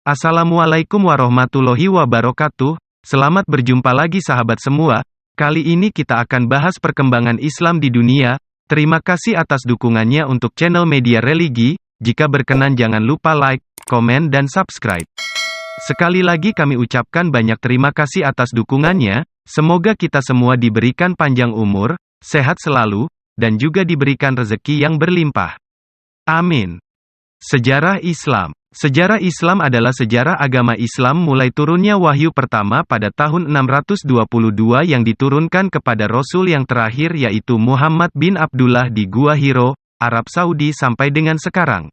Assalamualaikum warahmatullahi wabarakatuh. Selamat berjumpa lagi sahabat semua. Kali ini kita akan bahas perkembangan Islam di dunia. Terima kasih atas dukungannya untuk channel Media Religi. Jika berkenan jangan lupa like, komen dan subscribe. Sekali lagi kami ucapkan banyak terima kasih atas dukungannya. Semoga kita semua diberikan panjang umur, sehat selalu, dan juga diberikan rezeki yang berlimpah. Amin. Sejarah Islam. Sejarah Islam adalah sejarah agama Islam mulai turunnya wahyu pertama pada tahun 622 yang diturunkan kepada Rasul yang terakhir yaitu Muhammad bin Abdullah di Gua Hiro, Arab Saudi sampai dengan sekarang.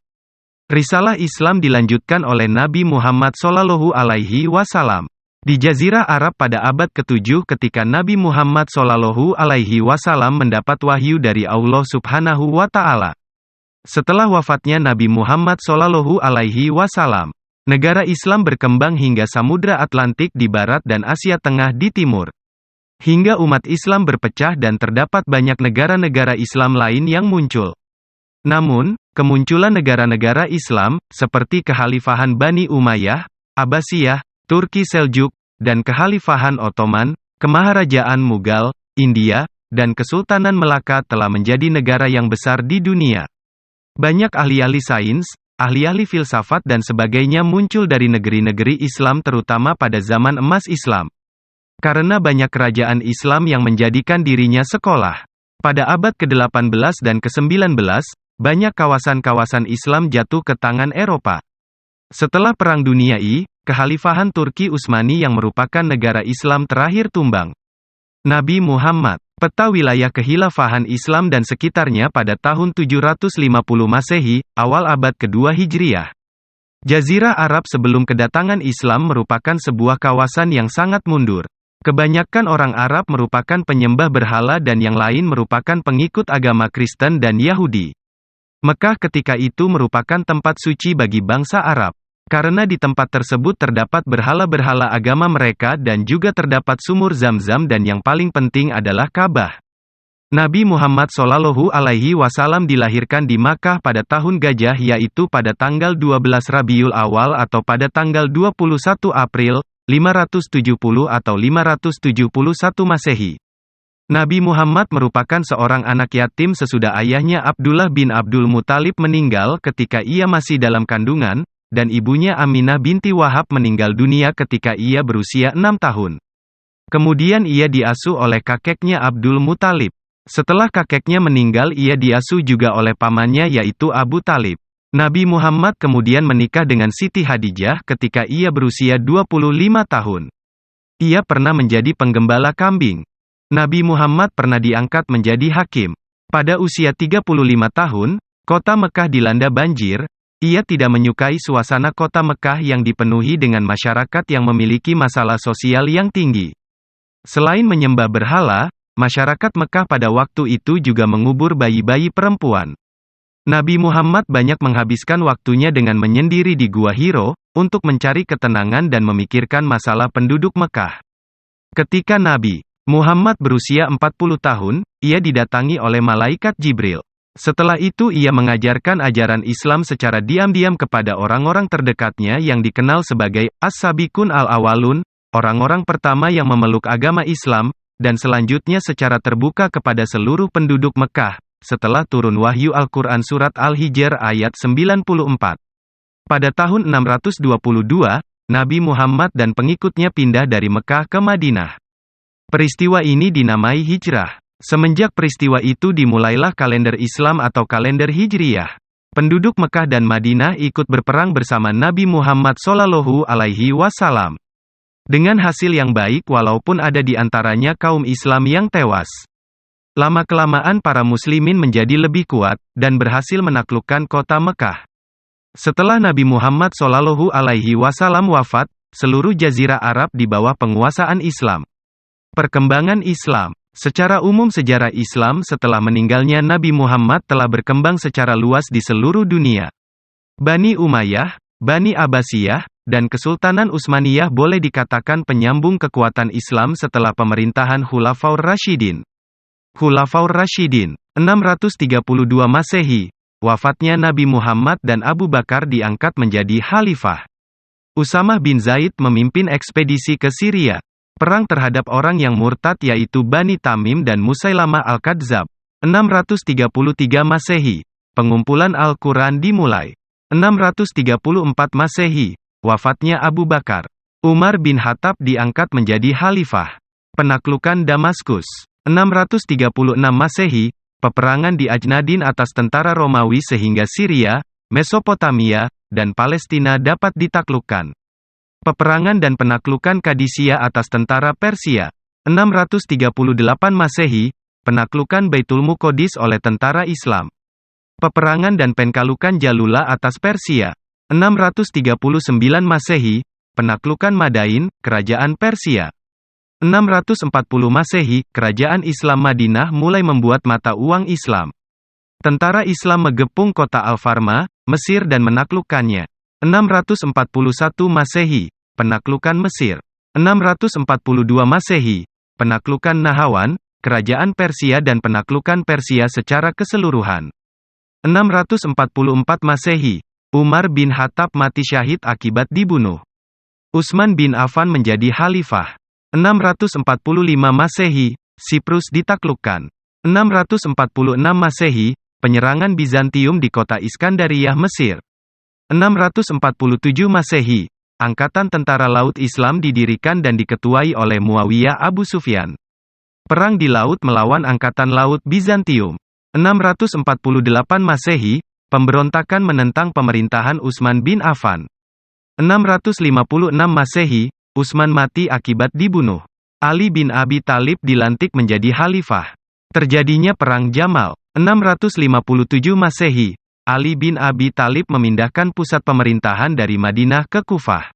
Risalah Islam dilanjutkan oleh Nabi Muhammad Shallallahu Alaihi Wasallam di Jazirah Arab pada abad ke-7 ketika Nabi Muhammad Shallallahu Alaihi Wasallam mendapat wahyu dari Allah Subhanahu wa Ta'ala. Setelah wafatnya Nabi Muhammad Shallallahu Alaihi Wasallam, negara Islam berkembang hingga Samudra Atlantik di barat dan Asia Tengah di timur. Hingga umat Islam berpecah dan terdapat banyak negara-negara Islam lain yang muncul. Namun, kemunculan negara-negara Islam, seperti Kekhalifahan Bani Umayyah, Abbasiyah, Turki Seljuk, dan Kekhalifahan Ottoman, Kemaharajaan Mughal, India, dan Kesultanan Melaka telah menjadi negara yang besar di dunia. Banyak ahli-ahli sains, ahli-ahli filsafat dan sebagainya muncul dari negeri-negeri Islam terutama pada zaman emas Islam. Karena banyak kerajaan Islam yang menjadikan dirinya sekolah. Pada abad ke-18 dan ke-19, banyak kawasan-kawasan Islam jatuh ke tangan Eropa. Setelah Perang Dunia I, Kekhalifahan Turki Utsmani yang merupakan negara Islam terakhir tumbang. Nabi Muhammad, peta wilayah Kekhilafahan Islam dan sekitarnya pada tahun 750 Masehi, awal abad kedua Hijriah. Jazirah Arab sebelum kedatangan Islam merupakan sebuah kawasan yang sangat mundur. Kebanyakan orang Arab merupakan penyembah berhala dan yang lain merupakan pengikut agama Kristen dan Yahudi. Mekah ketika itu merupakan tempat suci bagi bangsa Arab. Karena di tempat tersebut terdapat berhala-berhala agama mereka dan juga terdapat sumur Zam-Zam dan yang paling penting adalah Ka'bah. Nabi Muhammad Shallallahu Alaihi Wasallam dilahirkan di Makkah pada tahun Gajah yaitu pada tanggal 12 Rabiul Awal atau pada tanggal 21 April, 570 atau 571 Masehi. Nabi Muhammad merupakan seorang anak yatim sesudah ayahnya Abdullah bin Abdul Muthalib meninggal ketika ia masih dalam kandungan, dan ibunya Aminah binti Wahab meninggal dunia ketika ia berusia 6 tahun. Kemudian ia diasuh oleh kakeknya Abdul Muthalib. Setelah kakeknya meninggal ia diasuh juga oleh pamannya yaitu Abu Talib. Nabi Muhammad kemudian menikah dengan Siti Khadijah ketika ia berusia 25 tahun. Ia pernah menjadi penggembala kambing. Nabi Muhammad pernah diangkat menjadi hakim. Pada usia 35 tahun, kota Mekah dilanda banjir. Ia tidak menyukai suasana kota Mekah yang dipenuhi dengan masyarakat yang memiliki masalah sosial yang tinggi. Selain menyembah berhala, masyarakat Mekah pada waktu itu juga mengubur bayi-bayi perempuan. Nabi Muhammad banyak menghabiskan waktunya dengan menyendiri di Gua Hiro, untuk mencari ketenangan dan memikirkan masalah penduduk Mekah. Ketika Nabi Muhammad berusia 40 tahun, ia didatangi oleh malaikat Jibril. Setelah itu ia mengajarkan ajaran Islam secara diam-diam kepada orang-orang terdekatnya yang dikenal sebagai As-Sabiqun Al-Awwalun, orang-orang pertama yang memeluk agama Islam, dan selanjutnya secara terbuka kepada seluruh penduduk Mekah, setelah turun wahyu Al-Quran Surat Al-Hijr ayat 94. Pada tahun 622, Nabi Muhammad dan pengikutnya pindah dari Mekah ke Madinah. Peristiwa ini dinamai hijrah. Semenjak peristiwa itu dimulailah kalender Islam atau kalender Hijriyah. Penduduk Mekah dan Madinah ikut berperang bersama Nabi Muhammad Shallallahu Alaihi Wasallam. Dengan hasil yang baik walaupun ada di antaranya kaum Islam yang tewas. Lama-kelamaan para muslimin menjadi lebih kuat, dan berhasil menaklukkan kota Mekah. Setelah Nabi Muhammad Shallallahu Alaihi Wasallam wafat, seluruh Jazirah Arab di bawah penguasaan Islam. Perkembangan Islam. Secara umum sejarah Islam setelah meninggalnya Nabi Muhammad telah berkembang secara luas di seluruh dunia. Bani Umayyah, Bani Abbasiyah, dan Kesultanan Utsmaniyah boleh dikatakan penyambung kekuatan Islam setelah pemerintahan Khulafaur Rasyidin. Khulafaur Rasyidin, 632 Masehi. Wafatnya Nabi Muhammad dan Abu Bakar diangkat menjadi khalifah. Usamah bin Zaid memimpin ekspedisi ke Syria. Perang terhadap orang yang murtad yaitu Bani Tamim dan Musailamah al-Kadzab. 633 Masehi. Pengumpulan Al-Quran dimulai. 634 Masehi. Wafatnya Abu Bakar. Umar bin Khattab diangkat menjadi khalifah. Penaklukan Damaskus. 636 Masehi. Peperangan di Ajnadin atas tentara Romawi sehingga Syria, Mesopotamia, dan Palestina dapat ditaklukkan. Peperangan dan penaklukan Kadisia atas tentara Persia. 638 Masehi. Penaklukan Baitul Muqaddis oleh tentara Islam. Peperangan dan penkalukan Jalula atas Persia. 639 Masehi. Penaklukan Madain, kerajaan Persia. 640 Masehi, kerajaan Islam Madinah mulai membuat mata uang Islam. Tentara Islam mengepung kota Al-Farma, Mesir dan menaklukkannya. 641 Masehi, penaklukan Mesir. 642 Masehi, penaklukan Nahawan, kerajaan Persia dan penaklukan Persia secara keseluruhan. 644 Masehi, Umar bin Khattab mati syahid akibat dibunuh. Utsman bin Affan menjadi khalifah. 645 Masehi, Siprus ditaklukkan. 646 Masehi, penyerangan Bizantium di kota Iskandariyah Mesir. 647 Masehi, Angkatan Tentara Laut Islam didirikan dan diketuai oleh Muawiyah Abu Sufyan. Perang di laut melawan Angkatan Laut Bizantium. 648 Masehi, pemberontakan menentang pemerintahan Utsman bin Affan. 656 Masehi, Utsman mati akibat dibunuh. Ali bin Abi Thalib dilantik menjadi khalifah. Terjadinya Perang Jamal. 657 Masehi, Ali bin Abi Thalib memindahkan pusat pemerintahan dari Madinah ke Kufah.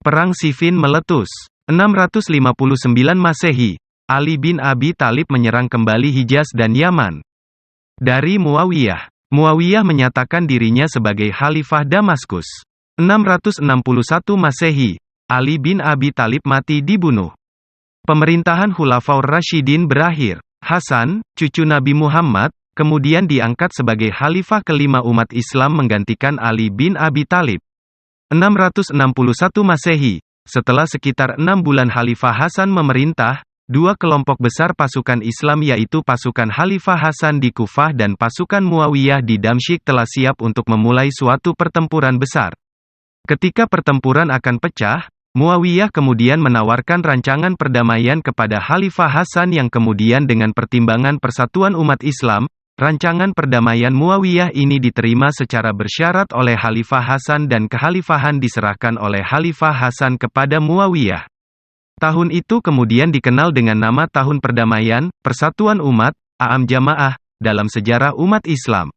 Perang Siffin meletus. 659 Masehi, Ali bin Abi Thalib menyerang kembali Hijaz dan Yaman. Dari Muawiyah. Muawiyah menyatakan dirinya sebagai khalifah Damaskus. 661 Masehi, Ali bin Abi Thalib mati dibunuh. Pemerintahan Khulafaur Rasyidin berakhir. Hasan, cucu Nabi Muhammad, kemudian diangkat sebagai khalifah kelima umat Islam menggantikan Ali bin Abi Thalib. 661 Masehi, setelah sekitar 6 bulan Khalifah Hasan memerintah, dua kelompok besar pasukan Islam yaitu pasukan Khalifah Hasan di Kufah dan pasukan Muawiyah di Damsyik telah siap untuk memulai suatu pertempuran besar. Ketika pertempuran akan pecah, Muawiyah kemudian menawarkan rancangan perdamaian kepada Khalifah Hasan yang kemudian dengan pertimbangan persatuan umat Islam, rancangan perdamaian Muawiyah ini diterima secara bersyarat oleh Khalifah Hasan dan kekhalifahan diserahkan oleh Khalifah Hasan kepada Muawiyah. Tahun itu kemudian dikenal dengan nama Tahun Perdamaian, Persatuan Umat, Aam Jamaah, dalam sejarah umat Islam.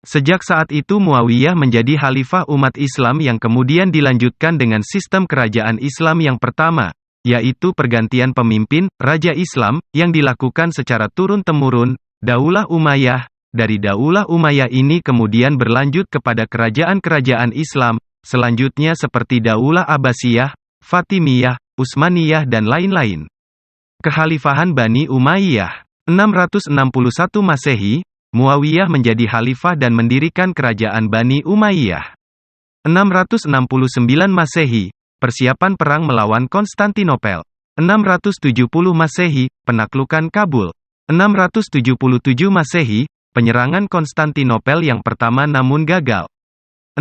Sejak saat itu Muawiyah menjadi khalifah umat Islam yang kemudian dilanjutkan dengan sistem kerajaan Islam yang pertama, yaitu pergantian pemimpin, Raja Islam, yang dilakukan secara turun-temurun, Daulah Umayyah. Dari Daulah Umayyah ini kemudian berlanjut kepada kerajaan-kerajaan Islam, selanjutnya seperti Daulah Abbasiyah, Fatimiyah, Utsmaniyah dan lain-lain. Kekhalifahan Bani Umayyah. 661 Masehi, Muawiyah menjadi khalifah dan mendirikan kerajaan Bani Umayyah. 669 Masehi, persiapan perang melawan Konstantinopel. 670 Masehi, penaklukan Kabul. 677 Masehi, penyerangan Konstantinopel yang pertama namun gagal.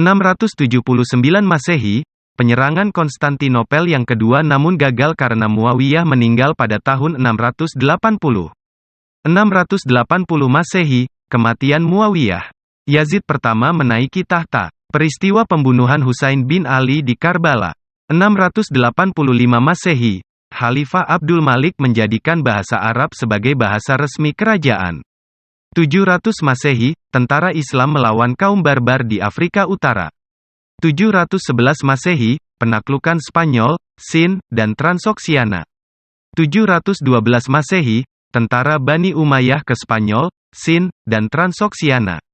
679 Masehi, penyerangan Konstantinopel yang kedua namun gagal karena Muawiyah meninggal pada tahun 680. 680 Masehi, kematian Muawiyah. Yazid pertama menaiki tahta. Peristiwa pembunuhan Husain bin Ali di Karbala. 685 Masehi, Khalifah Abdul Malik menjadikan bahasa Arab sebagai bahasa resmi kerajaan. 700 Masehi, tentara Islam melawan kaum barbar di Afrika Utara. 711 Masehi, penaklukan Spanyol, Sind, dan Transoksiana. 712 Masehi, tentara Bani Umayyah ke Spanyol, Sind, dan Transoksiana.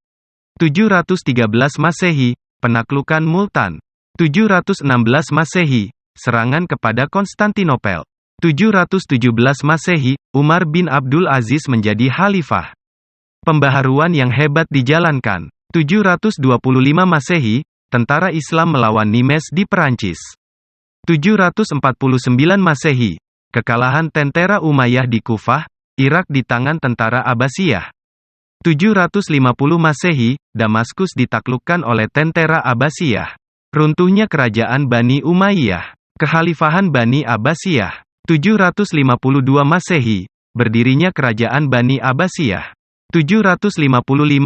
713 Masehi, penaklukan Multan. 716 Masehi, serangan kepada Konstantinopel. 717 Masehi, Umar bin Abdul Aziz menjadi khalifah. Pembaharuan yang hebat dijalankan. 725 Masehi, tentara Islam melawan Nimes di Perancis. 749 Masehi, kekalahan tentara Umayyah di Kufah, Irak di tangan tentara Abbasiyah. 750 Masehi, Damaskus ditaklukkan oleh tentara Abbasiyah. Runtuhnya kerajaan Bani Umayyah. Kekhalifahan Bani Abbasiyah. 752 Masehi, berdirinya kerajaan Bani Abbasiyah. 755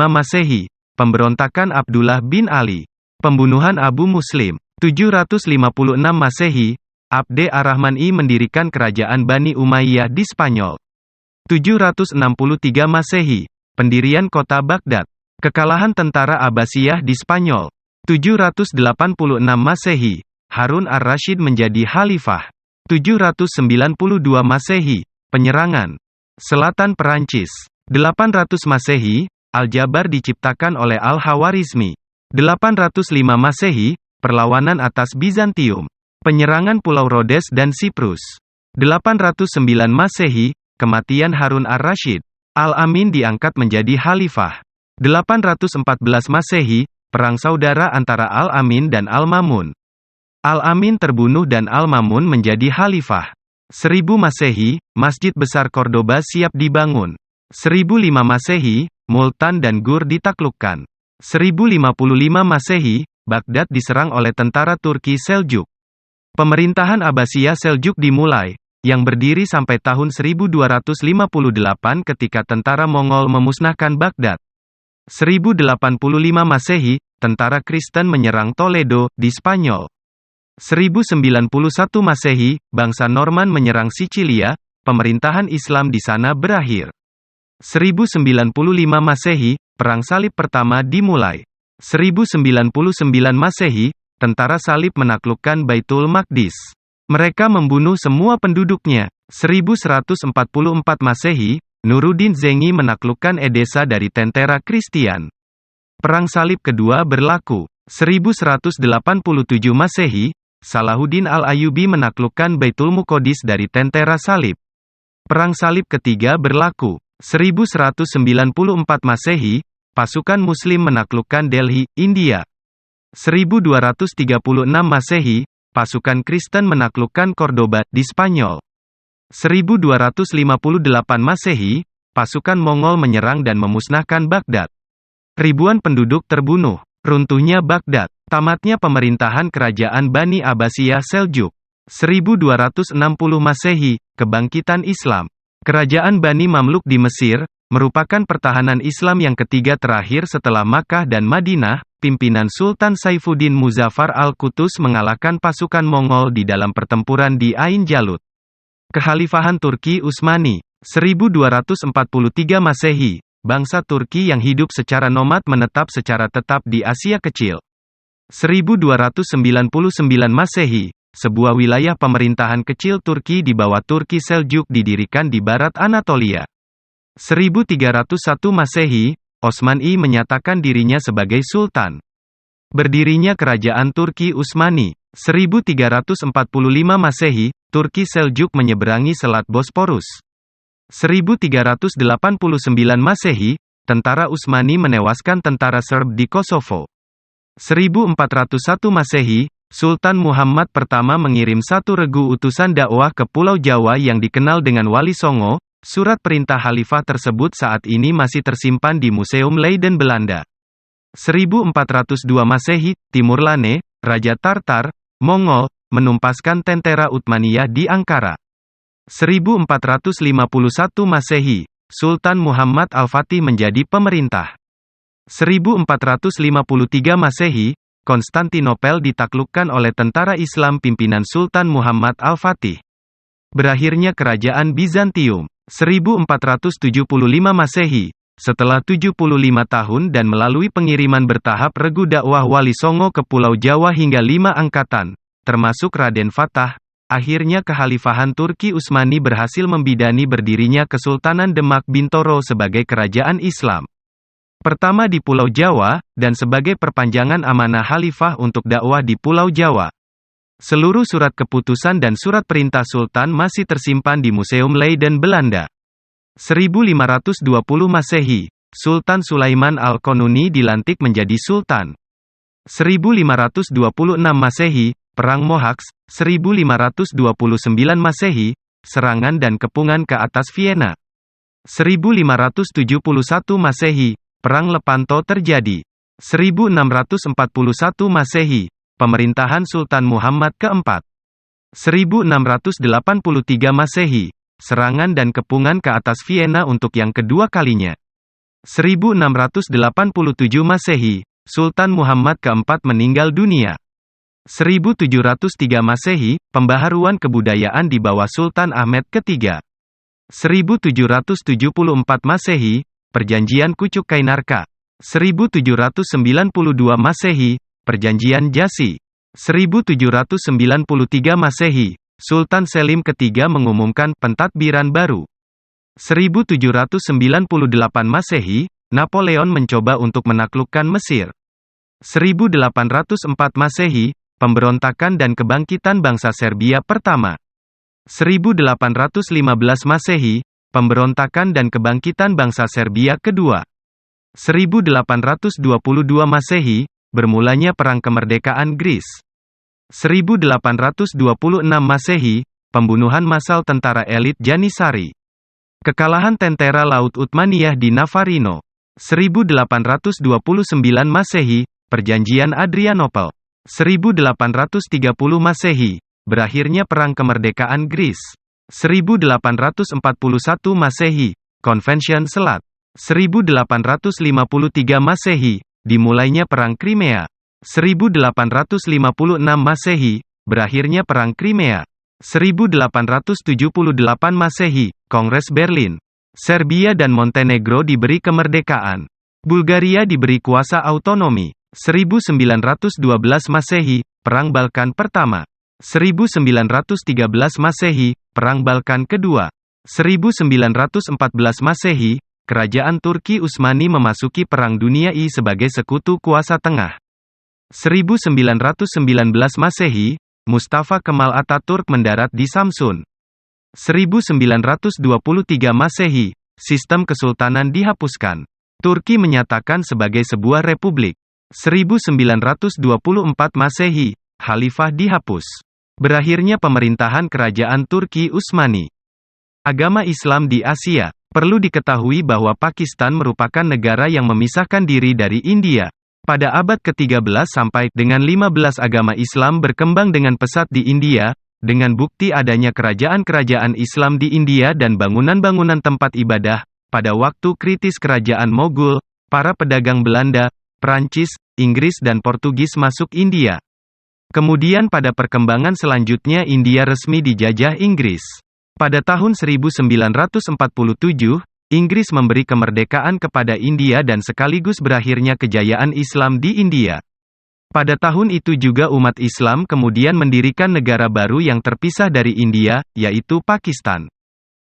Masehi, pemberontakan Abdullah bin Ali. Pembunuhan Abu Muslim. 756 Masehi, Abd ar-Rahman I mendirikan kerajaan Bani Umayyah di Spanyol. 763 Masehi, pendirian kota Baghdad. Kekalahan tentara Abbasiyah di Spanyol. 786 Masehi, Harun ar-Rasyid menjadi khalifah. 792 Masehi, penyerangan selatan Perancis. 800 Masehi, Al-Jabar diciptakan oleh Al-Khawarizmi. 805 Masehi, perlawanan atas Bizantium. Penyerangan Pulau Rhodes dan Siprus. 809 Masehi, kematian Harun ar-Rasyid. Al-Amin diangkat menjadi khalifah. 814 Masehi, perang saudara antara Al-Amin dan Al-Mamun. Al-Amin terbunuh dan Al-Mamun menjadi khalifah. 1000 Masehi, Masjid Besar Cordoba siap dibangun. 1005 Masehi, Multan dan Gur ditaklukkan. 1055 Masehi, Baghdad diserang oleh tentara Turki Seljuk. Pemerintahan Abbasiyah Seljuk dimulai, yang berdiri sampai tahun 1258 ketika tentara Mongol memusnahkan Baghdad. 1085 Masehi, tentara Kristen menyerang Toledo, di Spanyol. 1091 Masehi, bangsa Norman menyerang Sicilia, pemerintahan Islam di sana berakhir. 1095 Masehi, Perang Salib pertama dimulai. 1099 Masehi, tentara Salib menaklukkan Baitul Maqdis. Mereka membunuh semua penduduknya. 1144 Masehi, Nuruddin Zengi menaklukkan Edessa dari tentara Kristian. Perang Salib kedua berlaku. 1187 Masehi, Salahuddin Al-Ayyubi menaklukkan Baitul Muqaddis dari tentara Salib. Perang Salib ketiga berlaku. 1194 Masehi, pasukan Muslim menaklukkan Delhi, India. 1236 Masehi, pasukan Kristen menaklukkan Cordoba, di Spanyol. 1258 Masehi, pasukan Mongol menyerang dan memusnahkan Baghdad. Ribuan penduduk terbunuh. Runtuhnya Baghdad. Tamatnya pemerintahan kerajaan Bani Abbasiyah Seljuk. 1260 Masehi, kebangkitan Islam. Kerajaan Bani Mamluk di Mesir, merupakan pertahanan Islam yang ketiga terakhir setelah Makkah dan Madinah. Pimpinan Sultan Saifuddin Muzaffar Al-Qutus mengalahkan pasukan Mongol di dalam pertempuran di Ain Jalut. Kekhalifahan Turki Utsmani. 1243 Masehi, bangsa Turki yang hidup secara nomad menetap secara tetap di Asia Kecil. 1299 Masehi, sebuah wilayah pemerintahan kecil Turki di bawah Turki Seljuk didirikan di barat Anatolia. 1301 Masehi, Osman I menyatakan dirinya sebagai sultan. Berdirinya kerajaan Turki Utsmani. 1345 Masehi, Turki Seljuk menyeberangi Selat Bosporus. 1389 Masehi, tentara Utsmani menewaskan tentara Serb di Kosovo. 1401 Masehi, Sultan Muhammad pertama mengirim satu regu utusan dakwah ke Pulau Jawa yang dikenal dengan Wali Songo. Surat perintah khalifah tersebut saat ini masih tersimpan di Museum Leiden, Belanda. 1402 Masehi, Timurlane, Raja Tartar, Mongol, menumpaskan tentara Utsmaniyah di Ankara. 1451 Masehi, Sultan Muhammad Al-Fatih menjadi pemerintah. 1453 Masehi, Konstantinopel ditaklukkan oleh tentara Islam pimpinan Sultan Muhammad Al-Fatih. Berakhirnya kerajaan Bizantium. 1475 Masehi, setelah 75 tahun dan melalui pengiriman bertahap regu dakwah Wali Songo ke Pulau Jawa hingga 5 angkatan, termasuk Raden Fatah, akhirnya kekhalifahan Turki Utsmani berhasil membidani berdirinya Kesultanan Demak Bintoro sebagai kerajaan Islam pertama di Pulau Jawa, dan sebagai perpanjangan amanah khalifah untuk dakwah di Pulau Jawa. Seluruh surat keputusan dan surat perintah Sultan masih tersimpan di Museum Leiden, Belanda. 1520 Masehi, Sultan Sulaiman Al-Qanuni dilantik menjadi Sultan. 1526 Masehi, Perang Mohacs, 1529 Masehi, serangan dan kepungan ke atas Vienna. 1571 Masehi, Perang Lepanto terjadi. 1641 Masehi, pemerintahan Sultan Muhammad keempat. 1683 Masehi, serangan dan kepungan ke atas Vienna untuk yang kedua kalinya. 1687 Masehi, Sultan Muhammad keempat meninggal dunia. 1703 Masehi, pembaharuan kebudayaan di bawah Sultan Ahmed ketiga. 1774 Masehi, Perjanjian Kucuk Kainarka. 1792 Masehi, Perjanjian Jassy. 1793 Masehi, Sultan Selim ketiga mengumumkan pentadbiran baru. 1798 Masehi, Napoleon mencoba untuk menaklukkan Mesir. 1804 Masehi, pemberontakan dan kebangkitan bangsa Serbia pertama. 1815 Masehi, pemberontakan dan kebangkitan bangsa Serbia kedua. 1822 Masehi, bermulanya Perang Kemerdekaan Gris. 1826 Masehi, pembunuhan massal tentara elit Janissary. Kekalahan tentara Laut Uthmaniyah di Navarino. 1829 Masehi, Perjanjian Adrianople. 1830 Masehi, berakhirnya Perang Kemerdekaan Gris. 1841 Masehi, Konvensi Selat. 1853 Masehi, dimulainya Perang Crimea. 1856 Masehi, berakhirnya Perang Crimea. 1878 Masehi, Kongres Berlin. Serbia dan Montenegro diberi kemerdekaan. Bulgaria diberi kuasa autonomi. 1912 Masehi, Perang Balkan pertama. 1913 Masehi, Perang Balkan kedua. 1914 Masehi, Kerajaan Turki Utsmani memasuki Perang Dunia I sebagai sekutu kuasa tengah. 1919 Masehi, Mustafa Kemal Atatürk mendarat di Samsun. 1923 Masehi, sistem kesultanan dihapuskan. Turki menyatakan sebagai sebuah republik. 1924 Masehi, Khalifah dihapus. Berakhirnya pemerintahan Kerajaan Turki Utsmani. Agama Islam di Asia. Perlu diketahui bahwa Pakistan merupakan negara yang memisahkan diri dari India. Pada abad ke-13 sampai dengan 15 agama Islam berkembang dengan pesat di India, dengan bukti adanya kerajaan-kerajaan Islam di India dan bangunan-bangunan tempat ibadah. Pada waktu kritis kerajaan Mogul, para pedagang Belanda, Prancis, Inggris dan Portugis masuk India. Kemudian pada perkembangan selanjutnya India resmi dijajah Inggris. Pada tahun 1947, Inggris memberi kemerdekaan kepada India dan sekaligus berakhirnya kejayaan Islam di India. Pada tahun itu juga umat Islam kemudian mendirikan negara baru yang terpisah dari India, yaitu Pakistan.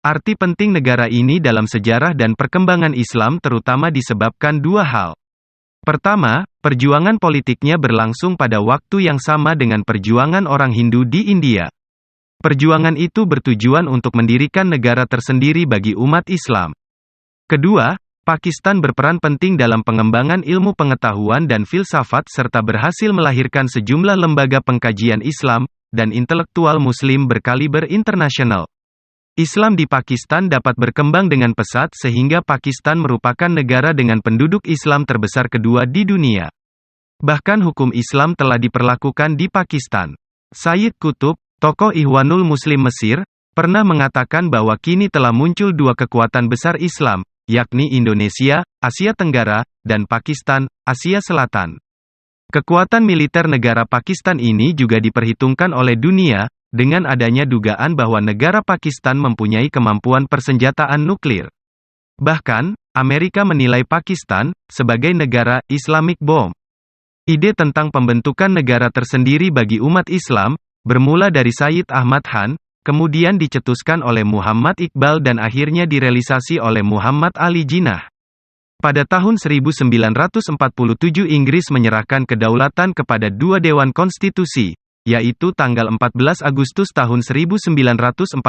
Arti penting negara ini dalam sejarah dan perkembangan Islam terutama disebabkan dua hal. Pertama, perjuangan politiknya berlangsung pada waktu yang sama dengan perjuangan orang Hindu di India. Perjuangan itu bertujuan untuk mendirikan negara tersendiri bagi umat Islam. Kedua, Pakistan berperan penting dalam pengembangan ilmu pengetahuan dan filsafat serta berhasil melahirkan sejumlah lembaga pengkajian Islam dan intelektual Muslim berkaliber internasional. Islam di Pakistan dapat berkembang dengan pesat sehingga Pakistan merupakan negara dengan penduduk Islam terbesar kedua di dunia. Bahkan hukum Islam telah diperlakukan di Pakistan. Sayyid Qutb, tokoh Ikhwanul Muslim Mesir, pernah mengatakan bahwa kini telah muncul dua kekuatan besar Islam, yakni Indonesia, Asia Tenggara, dan Pakistan, Asia Selatan. Kekuatan militer negara Pakistan ini juga diperhitungkan oleh dunia, dengan adanya dugaan bahwa negara Pakistan mempunyai kemampuan persenjataan nuklir. Bahkan, Amerika menilai Pakistan sebagai negara Islamic Bomb. Ide tentang pembentukan negara tersendiri bagi umat Islam bermula dari Sayyid Ahmad Khan, kemudian dicetuskan oleh Muhammad Iqbal dan akhirnya direalisasi oleh Muhammad Ali Jinnah. Pada tahun 1947 Inggris menyerahkan kedaulatan kepada dua dewan konstitusi, yaitu tanggal 14 Agustus tahun 1947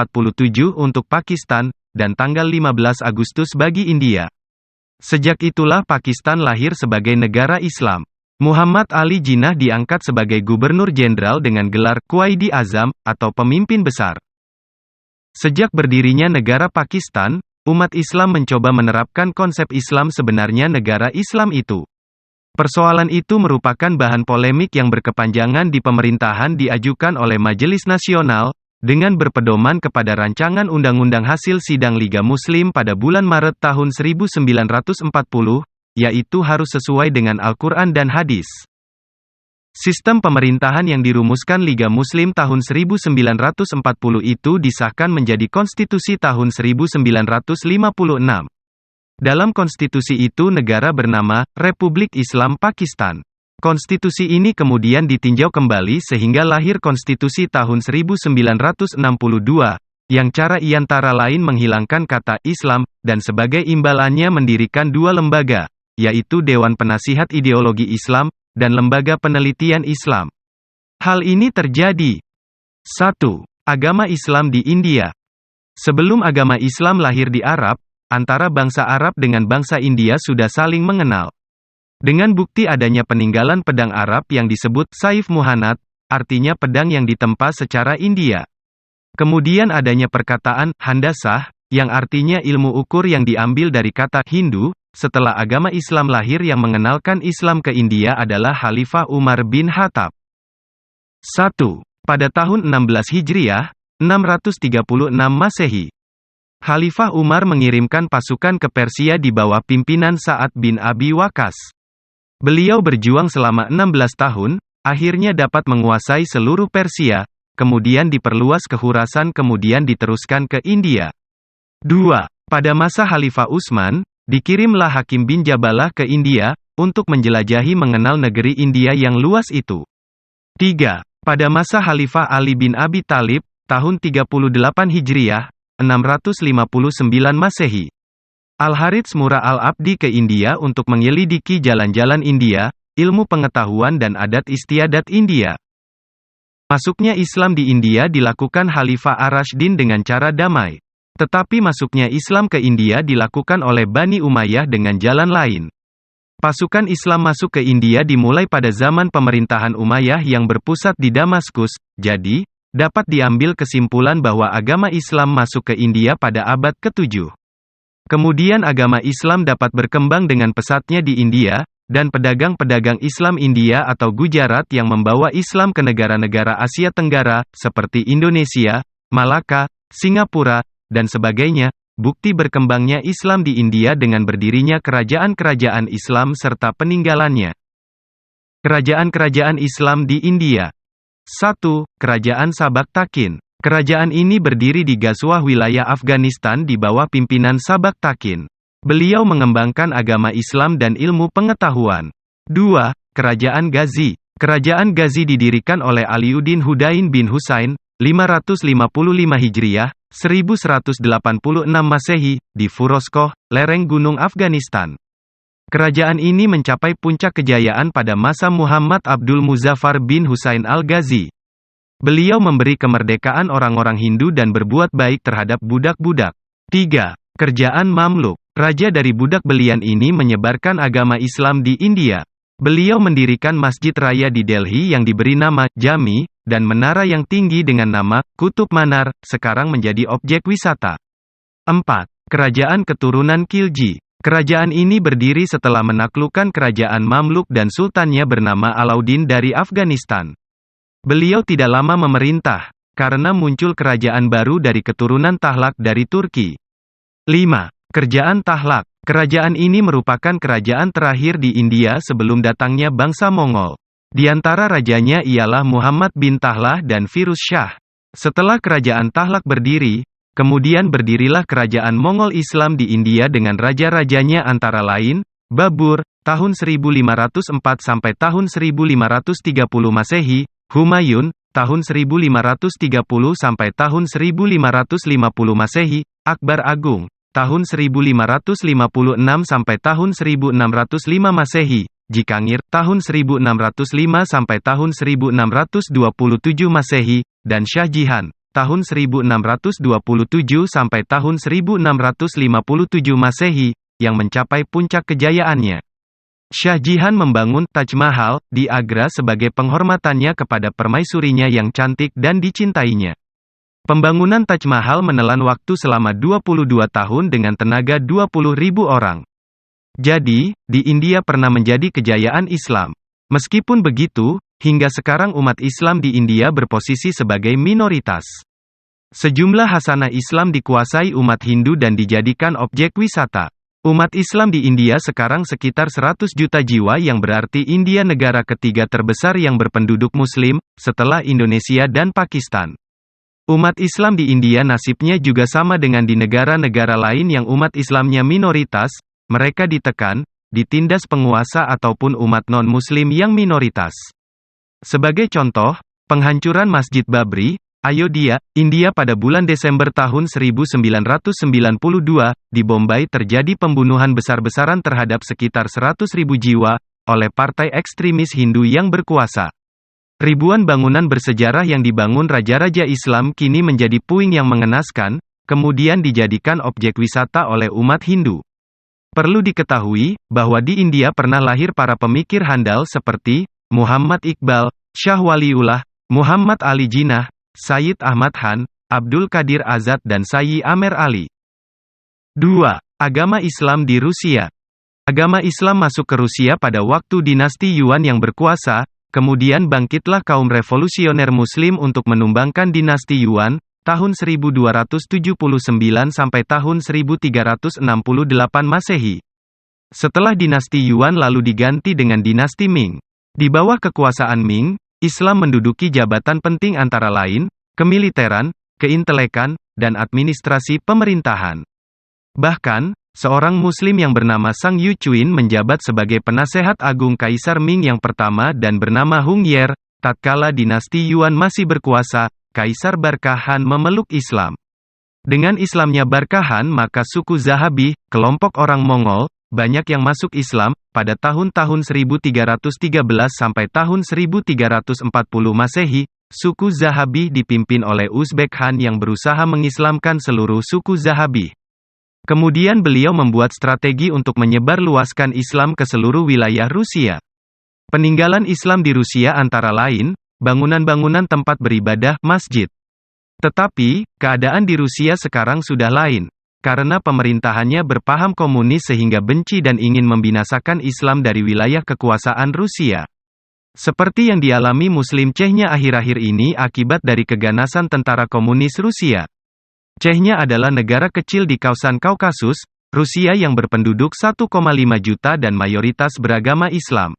untuk Pakistan, dan tanggal 15 Agustus bagi India. Sejak itulah Pakistan lahir sebagai negara Islam. Muhammad Ali Jinnah diangkat sebagai Gubernur Jenderal dengan gelar Quaidi Azam, atau pemimpin besar. Sejak berdirinya negara Pakistan, umat Islam mencoba menerapkan konsep Islam sebenarnya negara Islam itu. Persoalan itu merupakan bahan polemik yang berkepanjangan di pemerintahan diajukan oleh Majelis Nasional, dengan berpedoman kepada rancangan undang-undang hasil sidang Liga Muslim pada bulan Maret tahun 1940, yaitu harus sesuai dengan Al-Quran dan hadis. Sistem pemerintahan yang dirumuskan Liga Muslim tahun 1940 itu disahkan menjadi konstitusi tahun 1956. Dalam konstitusi itu negara bernama Republik Islam Pakistan. Konstitusi ini kemudian ditinjau kembali sehingga lahir konstitusi tahun 1962, yang cara antara lain menghilangkan kata Islam, dan sebagai imbalannya mendirikan dua lembaga, yaitu Dewan Penasihat Ideologi Islam, dan Lembaga Penelitian Islam. Hal ini terjadi. 1. Agama Islam di India. Sebelum agama Islam lahir di Arab, antara bangsa Arab dengan bangsa India sudah saling mengenal. Dengan bukti adanya peninggalan pedang Arab yang disebut Saif Muhannad, artinya pedang yang ditempa secara India. Kemudian adanya perkataan handasah, yang artinya ilmu ukur yang diambil dari kata Hindu. Setelah agama Islam lahir, yang mengenalkan Islam ke India adalah Khalifah Umar bin Khattab. 1. Pada tahun 16 Hijriah, 636 Masehi. Khalifah Umar mengirimkan pasukan ke Persia di bawah pimpinan Sa'ad bin Abi Waqqas. Beliau berjuang selama 16 tahun, akhirnya dapat menguasai seluruh Persia, kemudian diperluas ke Khurasan kemudian diteruskan ke India. 2. Pada masa Khalifah Utsman, dikirimlah Hakim bin Jabalah ke India, untuk menjelajahi mengenal negeri India yang luas itu. 3. Pada masa Khalifah Ali bin Abi Thalib, tahun 38 Hijriah, 659 Masehi. Al-Harits Murad Al-Abdi ke India untuk menyelidiki jalan-jalan India, ilmu pengetahuan dan adat istiadat India. Masuknya Islam di India dilakukan Khalifah Ar-Rasyidin dengan cara damai. Tetapi masuknya Islam ke India dilakukan oleh Bani Umayyah dengan jalan lain. Pasukan Islam masuk ke India dimulai pada zaman pemerintahan Umayyah yang berpusat di Damaskus, jadi, dapat diambil kesimpulan bahwa agama Islam masuk ke India pada abad ke-7. Kemudian agama Islam dapat berkembang dengan pesatnya di India, dan pedagang-pedagang Islam India atau Gujarat yang membawa Islam ke negara-negara Asia Tenggara, seperti Indonesia, Malaka, Singapura, dan sebagainya, bukti berkembangnya Islam di India dengan berdirinya kerajaan-kerajaan Islam serta peninggalannya. Kerajaan-kerajaan Islam di India. 1. Kerajaan Sabak Takin. Kerajaan ini berdiri di Ghazwah wilayah Afghanistan di bawah pimpinan Sabak Takin. Beliau mengembangkan agama Islam dan ilmu pengetahuan. 2. Kerajaan Ghazi. Kerajaan Ghazi didirikan oleh Aliuddin Hudain bin Husain, 555 Hijriah, 1186 Masehi, di Furoskoh, lereng gunung Afghanistan. Kerajaan ini mencapai puncak kejayaan pada masa Muhammad Abdul Muzaffar bin Husain al-Ghazi. Beliau memberi kemerdekaan orang-orang Hindu dan berbuat baik terhadap budak-budak. 3. Kerajaan Mamluk. Raja dari budak belian ini menyebarkan agama Islam di India. Beliau mendirikan masjid raya di Delhi yang diberi nama Jami, dan menara yang tinggi dengan nama Kutub Manar, sekarang menjadi objek wisata. 4. Kerajaan Keturunan Khilji. Kerajaan ini berdiri setelah menaklukkan kerajaan Mamluk dan sultannya bernama Alauddin dari Afghanistan. Beliau tidak lama memerintah, karena muncul kerajaan baru dari keturunan Tahlak dari Turki. 5. Kerajaan Tahlak. Kerajaan ini merupakan kerajaan terakhir di India sebelum datangnya bangsa Mongol. Di antara rajanya ialah Muhammad bin Tahlah dan Firuz Shah. Setelah kerajaan Tahlak berdiri, kemudian berdirilah kerajaan Mongol Islam di India dengan raja-rajanya antara lain, Babur, tahun 1504 sampai tahun 1530 Masehi, Humayun, tahun 1530 sampai tahun 1550 Masehi, Akbar Agung, tahun 1556 sampai tahun 1605 Masehi, Jikangir, tahun 1605 sampai tahun 1627 Masehi, dan Shah Jihan, tahun 1627 sampai tahun 1657 Masehi, yang mencapai puncak kejayaannya. Shah Jahan membangun Taj Mahal di Agra sebagai penghormatannya kepada permaisurinya yang cantik dan dicintainya. Pembangunan Taj Mahal menelan waktu selama 22 tahun dengan tenaga 20.000 orang. Jadi, di India pernah menjadi kejayaan Islam. Meskipun begitu, hingga sekarang umat Islam di India berposisi sebagai minoritas. Sejumlah hasanah Islam dikuasai umat Hindu dan dijadikan objek wisata. Umat Islam di India sekarang sekitar 100 juta jiwa yang berarti India negara ketiga terbesar yang berpenduduk Muslim, setelah Indonesia dan Pakistan. Umat Islam di India nasibnya juga sama dengan di negara-negara lain yang umat Islamnya minoritas, mereka ditekan, ditindas penguasa ataupun umat non-Muslim yang minoritas. Sebagai contoh, penghancuran Masjid Babri, Ayodhya, India pada bulan Desember tahun 1992, di Bombay terjadi pembunuhan besar-besaran terhadap sekitar 100.000 jiwa, oleh partai ekstremis Hindu yang berkuasa. Ribuan bangunan bersejarah yang dibangun raja-raja Islam kini menjadi puing yang mengenaskan, kemudian dijadikan objek wisata oleh umat Hindu. Perlu diketahui, bahwa di India pernah lahir para pemikir handal seperti Muhammad Iqbal, Shah Waliullah, Muhammad Ali Jinnah, Sayyid Ahmad Khan, Abdul Qadir Azad dan Sayyi Amer Ali. 2. Agama Islam di Rusia. Agama Islam masuk ke Rusia pada waktu dinasti Yuan yang berkuasa, kemudian bangkitlah kaum revolusioner Muslim untuk menumbangkan dinasti Yuan, tahun 1279 sampai tahun 1368 Masehi. Setelah dinasti Yuan lalu diganti dengan dinasti Ming. Di bawah kekuasaan Ming, Islam menduduki jabatan penting antara lain, kemiliteran, keintelekan, dan administrasi pemerintahan. Bahkan, seorang Muslim yang bernama Sang Yuchuin menjabat sebagai penasehat agung Kaisar Ming yang pertama dan bernama Hung Yer, tatkala dinasti Yuan masih berkuasa, Kaisar Barka Han memeluk Islam. Dengan Islamnya Barka Han maka suku Zahabi, kelompok orang Mongol, banyak yang masuk Islam, pada tahun-tahun 1313 sampai tahun 1340 Masehi, suku Zahabi dipimpin oleh Uzbek Khan yang berusaha mengislamkan seluruh suku Zahabi. Kemudian beliau membuat strategi untuk menyebarluaskan Islam ke seluruh wilayah Rusia. Peninggalan Islam di Rusia antara lain, bangunan-bangunan tempat beribadah, masjid. Tetapi, keadaan di Rusia sekarang sudah lain. Karena pemerintahannya berpaham komunis sehingga benci dan ingin membinasakan Islam dari wilayah kekuasaan Rusia. Seperti yang dialami Muslim Chechnya akhir-akhir ini akibat dari keganasan tentara komunis Rusia. Chechnya adalah negara kecil di kawasan Kaukasus, Rusia yang berpenduduk 1,5 juta dan mayoritas beragama Islam.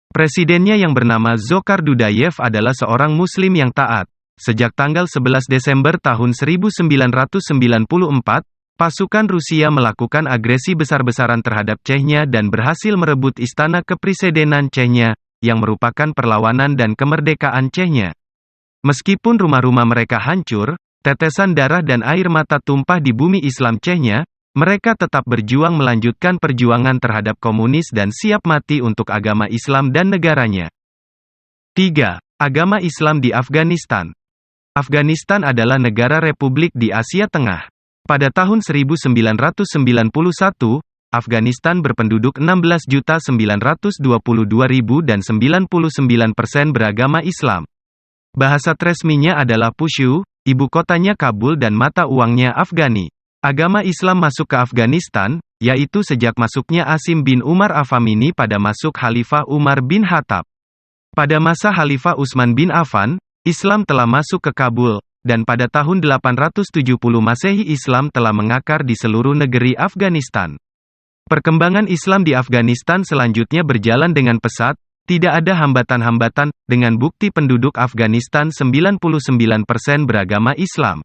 Presidennya yang bernama Dzhokhar Dudayev adalah seorang Muslim yang taat. Sejak tanggal 11 Desember tahun 1994, pasukan Rusia melakukan agresi besar-besaran terhadap Chechnya dan berhasil merebut istana kepresidenan Chechnya, yang merupakan perlawanan dan kemerdekaan Chechnya. Meskipun rumah-rumah mereka hancur, tetesan darah dan air mata tumpah di bumi Islam Chechnya, mereka tetap berjuang melanjutkan perjuangan terhadap komunis dan siap mati untuk agama Islam dan negaranya. 3. Agama Islam di Afghanistan. Afghanistan adalah negara republik di Asia Tengah. Pada tahun 1991, Afghanistan berpenduduk 16.922.000 dan 99% beragama Islam. Bahasa resminya adalah Pushu, ibu kotanya Kabul dan mata uangnya Afghani. Agama Islam masuk ke Afghanistan, yaitu sejak masuknya Asim bin Umar Afamini pada masuk Khalifah Umar bin Khattab. Pada masa Khalifah Utsman bin Affan, Islam telah masuk ke Kabul. Dan pada tahun 870 Masehi Islam telah mengakar di seluruh negeri Afghanistan. Perkembangan Islam di Afghanistan selanjutnya berjalan dengan pesat, tidak ada hambatan-hambatan, dengan bukti penduduk Afghanistan 99% beragama Islam.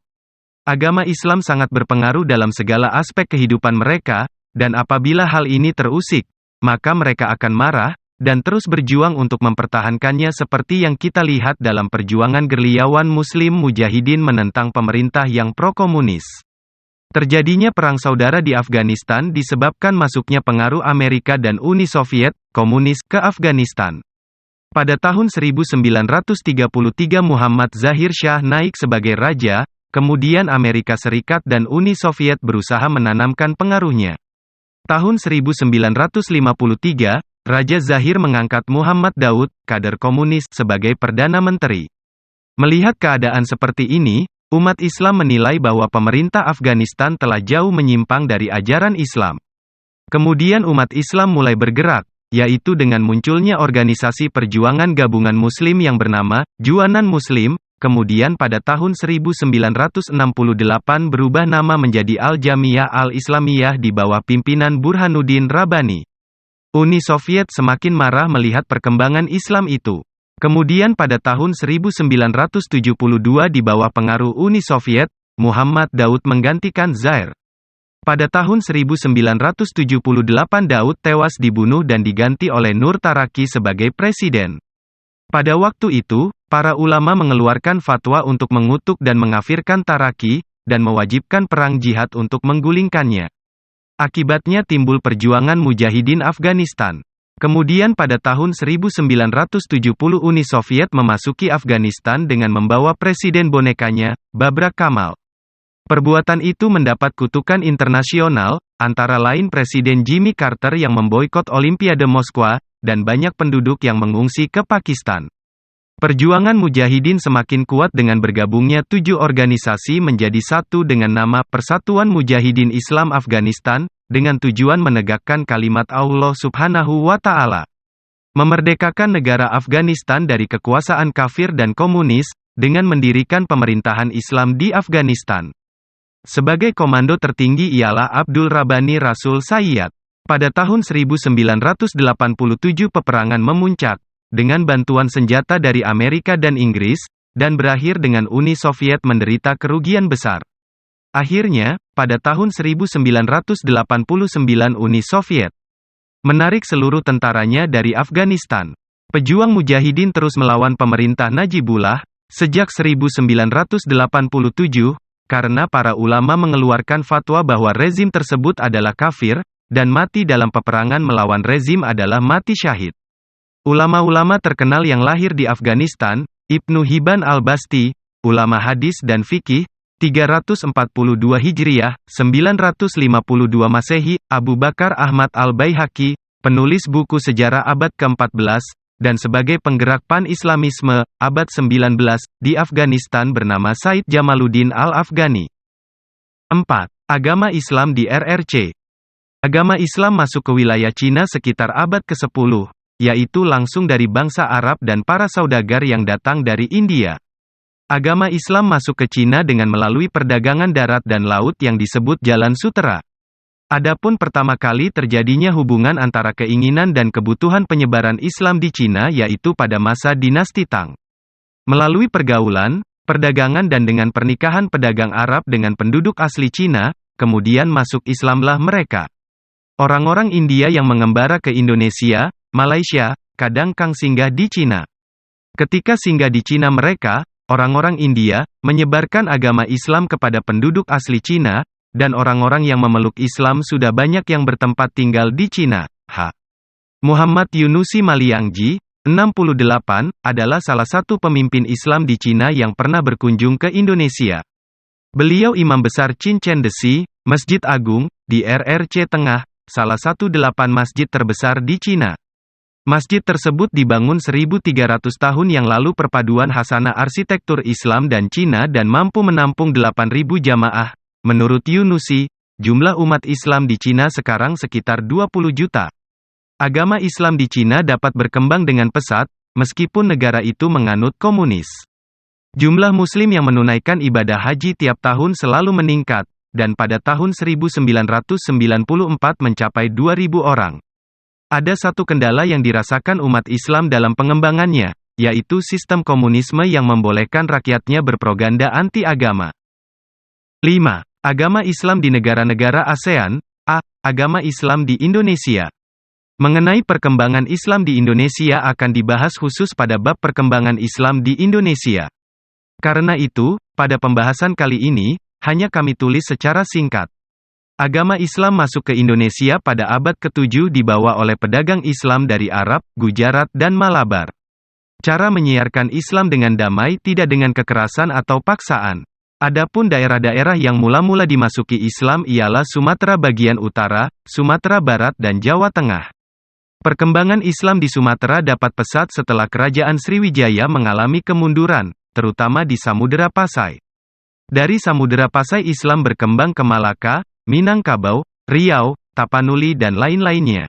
Agama Islam sangat berpengaruh dalam segala aspek kehidupan mereka, dan apabila hal ini terusik, maka mereka akan marah, dan terus berjuang untuk mempertahankannya seperti yang kita lihat dalam perjuangan gerilyawan Muslim Mujahidin menentang pemerintah yang pro-komunis. Terjadinya perang saudara di Afghanistan disebabkan masuknya pengaruh Amerika dan Uni Soviet, komunis, ke Afghanistan. Pada tahun 1933 Muhammad Zahir Shah naik sebagai raja, kemudian Amerika Serikat dan Uni Soviet berusaha menanamkan pengaruhnya. Tahun 1953, Raja Zahir mengangkat Muhammad Daud, kader komunis, sebagai Perdana Menteri. Melihat keadaan seperti ini, umat Islam menilai bahwa pemerintah Afghanistan telah jauh menyimpang dari ajaran Islam. Kemudian umat Islam mulai bergerak, yaitu dengan munculnya organisasi perjuangan gabungan Muslim yang bernama Juanan Muslim, kemudian pada tahun 1968 berubah nama menjadi Al-Jamiyah Al-Islamiyah di bawah pimpinan Burhanuddin Rabbani. Uni Soviet semakin marah melihat perkembangan Islam itu. Kemudian pada tahun 1972 di bawah pengaruh Uni Soviet, Muhammad Daud menggantikan Zair. Pada tahun 1978 Daud tewas dibunuh dan diganti oleh Nur Taraki sebagai presiden. Pada waktu itu, para ulama mengeluarkan fatwa untuk mengutuk dan mengkafirkan Taraki, dan mewajibkan perang jihad untuk menggulingkannya. Akibatnya timbul perjuangan Mujahidin Afghanistan. Kemudian pada tahun 1970 Uni Soviet memasuki Afghanistan dengan membawa presiden bonekanya, Babrak Kamal. Perbuatan itu mendapat kutukan internasional, antara lain Presiden Jimmy Carter yang memboikot Olimpiade Moskwa, dan banyak penduduk yang mengungsi ke Pakistan. Perjuangan Mujahidin semakin kuat dengan bergabungnya 7 organisasi menjadi satu dengan nama Persatuan Mujahidin Islam Afghanistan, dengan tujuan menegakkan kalimat Allah Subhanahu wa Ta'ala. Memerdekakan negara Afghanistan dari kekuasaan kafir dan komunis, dengan mendirikan pemerintahan Islam di Afghanistan. Sebagai komando tertinggi ialah Abdul Rabbani Rasul Sayyad. Pada tahun 1987 peperangan memuncak, dengan bantuan senjata dari Amerika dan Inggris, dan berakhir dengan Uni Soviet menderita kerugian besar. Akhirnya, pada tahun 1989 Uni Soviet menarik seluruh tentaranya dari Afghanistan. Pejuang Mujahidin terus melawan pemerintah Najibullah, sejak 1987, karena para ulama mengeluarkan fatwa bahwa rezim tersebut adalah kafir, dan mati dalam peperangan melawan rezim adalah mati syahid. Ulama-ulama terkenal yang lahir di Afghanistan, Ibnu Hibban al-Basti, ulama hadis dan fikih, 342 Hijriah, 952 Masehi, Abu Bakar Ahmad al-Baihaqi, penulis buku sejarah abad ke-14, dan sebagai penggerak pan-Islamisme, abad 19, di Afghanistan bernama Said Jamaluddin Al-Afghani. 4. Agama Islam di RRC. Agama Islam masuk ke wilayah Cina sekitar abad ke-10, yaitu langsung dari bangsa Arab dan para saudagar yang datang dari India. Agama Islam masuk ke Cina dengan melalui perdagangan darat dan laut yang disebut Jalan Sutera. Adapun pertama kali terjadinya hubungan antara keinginan dan kebutuhan penyebaran Islam di Cina yaitu pada masa dinasti Tang. Melalui pergaulan, perdagangan dan dengan pernikahan pedagang Arab dengan penduduk asli Cina, kemudian masuk Islamlah mereka. Orang-orang India yang mengembara ke Indonesia, Malaysia, kadang singgah di Cina. Ketika singgah di Cina mereka, orang-orang India, menyebarkan agama Islam kepada penduduk asli Cina, dan orang-orang yang memeluk Islam sudah banyak yang bertempat tinggal di Cina. Muhammad Yunusi Maliangji, 68, adalah salah satu pemimpin Islam di Cina yang pernah berkunjung ke Indonesia. Beliau imam besar Cincin Desi, Masjid Agung, di RRC Tengah, salah satu 8 masjid terbesar di Cina. Masjid tersebut dibangun 1300 tahun yang lalu perpaduan hasanah arsitektur Islam dan Cina dan mampu menampung 8.000 jamaah. Menurut Yunusi, jumlah umat Islam di Cina sekarang sekitar 20 juta. Agama Islam di Cina dapat berkembang dengan pesat, meskipun negara itu menganut komunis. Jumlah Muslim yang menunaikan ibadah haji tiap tahun selalu meningkat, dan pada tahun 1994 mencapai 2.000 orang. Ada satu kendala yang dirasakan umat Islam dalam pengembangannya, yaitu sistem komunisme yang membolehkan rakyatnya berpropaganda anti-agama. 5. Agama Islam di negara-negara ASEAN. Agama Islam di Indonesia. Mengenai perkembangan Islam di Indonesia akan dibahas khusus pada bab perkembangan Islam di Indonesia. Karena itu, pada pembahasan kali ini, hanya kami tulis secara singkat. Agama Islam masuk ke Indonesia pada abad ke-7 dibawa oleh pedagang Islam dari Arab, Gujarat dan Malabar. Cara menyiarkan Islam dengan damai tidak dengan kekerasan atau paksaan. Adapun daerah-daerah yang mula-mula dimasuki Islam ialah Sumatera bagian utara, Sumatera Barat dan Jawa Tengah. Perkembangan Islam di Sumatera dapat pesat setelah Kerajaan Sriwijaya mengalami kemunduran, terutama di Samudera Pasai. Dari Samudera Pasai Islam berkembang ke Malaka, Minangkabau, Riau, Tapanuli dan lain-lainnya.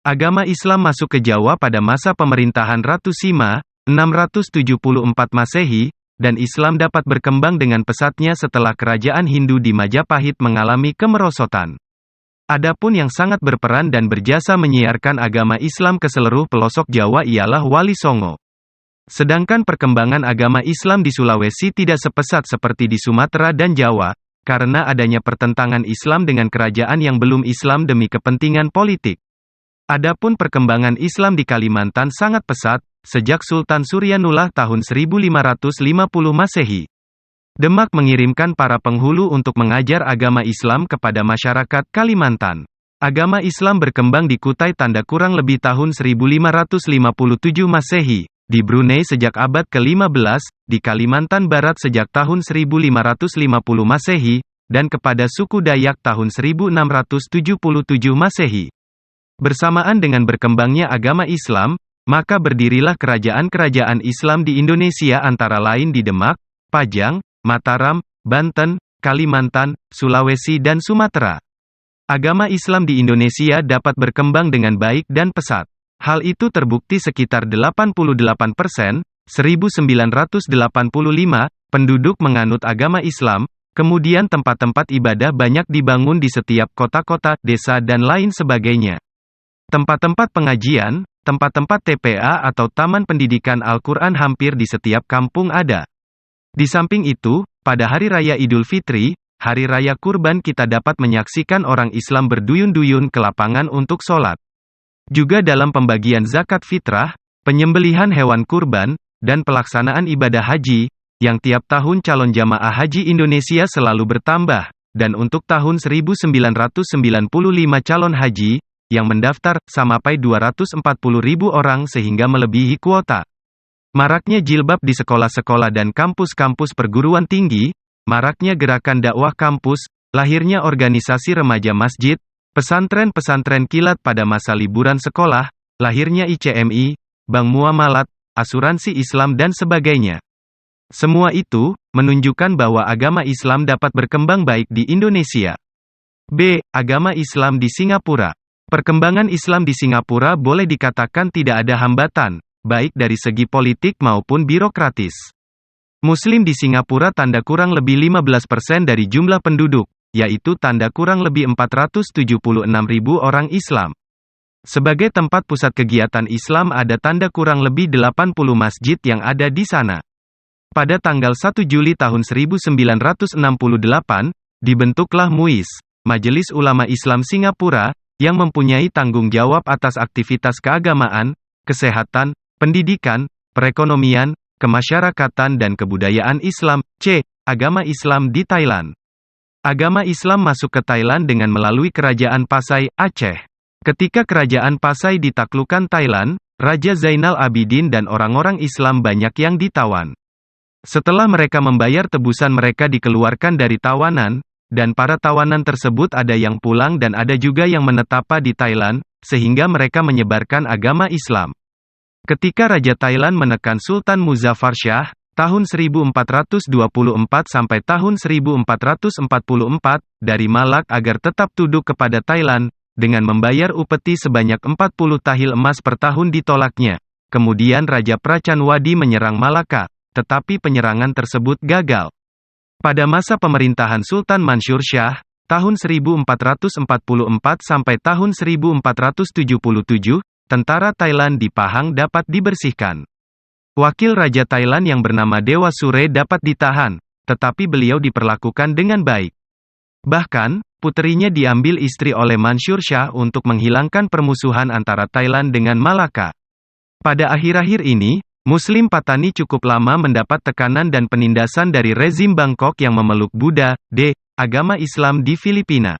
Agama Islam masuk ke Jawa pada masa pemerintahan Ratu Sima, 674 Masehi, dan Islam dapat berkembang dengan pesatnya setelah kerajaan Hindu di Majapahit mengalami kemerosotan. Adapun yang sangat berperan dan berjasa menyiarkan agama Islam ke seluruh pelosok Jawa ialah Wali Songo. Sedangkan perkembangan agama Islam di Sulawesi tidak sepesat seperti di Sumatera dan Jawa, karena adanya pertentangan Islam dengan kerajaan yang belum Islam demi kepentingan politik. Adapun perkembangan Islam di Kalimantan sangat pesat, sejak Sultan Suryanullah tahun 1550 Masehi. Demak mengirimkan para penghulu untuk mengajar agama Islam kepada masyarakat Kalimantan. Agama Islam berkembang di Kutai tanda kurang lebih tahun 1557 Masehi, di Brunei sejak abad ke-15, di Kalimantan Barat sejak tahun 1550 Masehi, dan kepada suku Dayak tahun 1677 Masehi. Bersamaan dengan berkembangnya agama Islam, maka berdirilah kerajaan-kerajaan Islam di Indonesia antara lain di Demak, Pajang, Mataram, Banten, Kalimantan, Sulawesi dan Sumatera. Agama Islam di Indonesia dapat berkembang dengan baik dan pesat. Hal itu terbukti sekitar 88%, 1985, penduduk menganut agama Islam, kemudian tempat-tempat ibadah banyak dibangun di setiap kota-kota, desa dan lain sebagainya. Tempat-tempat pengajian, tempat-tempat TPA atau taman pendidikan Al-Quran hampir di setiap kampung ada. Di samping itu, pada Hari Raya Idul Fitri, Hari Raya Kurban kita dapat menyaksikan orang Islam berduyun-duyun ke lapangan untuk sholat. Juga dalam pembagian zakat fitrah, penyembelihan hewan kurban, dan pelaksanaan ibadah haji, yang tiap tahun calon jamaah haji Indonesia selalu bertambah, dan untuk tahun 1995 calon haji, yang mendaftar, sampai 240.000 orang sehingga melebihi kuota. Maraknya jilbab di sekolah-sekolah dan kampus-kampus perguruan tinggi, maraknya gerakan dakwah kampus, lahirnya organisasi remaja masjid, pesantren-pesantren kilat pada masa liburan sekolah, lahirnya ICMI, Bank Muamalat, asuransi Islam dan sebagainya. Semua itu, menunjukkan bahwa agama Islam dapat berkembang baik di Indonesia. B. Agama Islam di Singapura. Perkembangan Islam di Singapura boleh dikatakan tidak ada hambatan, baik dari segi politik maupun birokratis. Muslim di Singapura tanda kurang lebih 15% dari jumlah penduduk, yaitu tanda kurang lebih 476.000 orang Islam. Sebagai tempat pusat kegiatan Islam ada tanda kurang lebih 80 masjid yang ada di sana. Pada tanggal 1 Juli tahun 1968, dibentuklah MUIS, Majelis Ulama Islam Singapura, yang mempunyai tanggung jawab atas aktivitas keagamaan, kesehatan, pendidikan, perekonomian, kemasyarakatan dan kebudayaan Islam. C. Agama Islam di Thailand. Agama Islam masuk ke Thailand dengan melalui Kerajaan Pasai, Aceh. Ketika Kerajaan Pasai ditaklukkan Thailand, Raja Zainal Abidin dan orang-orang Islam banyak yang ditawan. Setelah mereka membayar tebusan mereka dikeluarkan dari tawanan, dan para tawanan tersebut ada yang pulang dan ada juga yang menetapa di Thailand, sehingga mereka menyebarkan agama Islam. Ketika Raja Thailand menekan Sultan Muzaffar Shah, tahun 1424 sampai tahun 1444, dari Malak agar tetap tunduk kepada Thailand, dengan membayar upeti sebanyak 40 tahil emas per tahun ditolaknya. Kemudian Raja Pracanwadi menyerang Malaka, tetapi penyerangan tersebut gagal. Pada masa pemerintahan Sultan Mansur Shah, tahun 1444 sampai tahun 1477, tentara Thailand di Pahang dapat dibersihkan. Wakil Raja Thailand yang bernama Dewa Sure dapat ditahan, tetapi beliau diperlakukan dengan baik. Bahkan, puterinya diambil istri oleh Mansur Shah untuk menghilangkan permusuhan antara Thailand dengan Malaka. Pada akhir-akhir ini, Muslim Patani cukup lama mendapat tekanan dan penindasan dari rezim Bangkok yang memeluk Buddha, agama Islam di Filipina.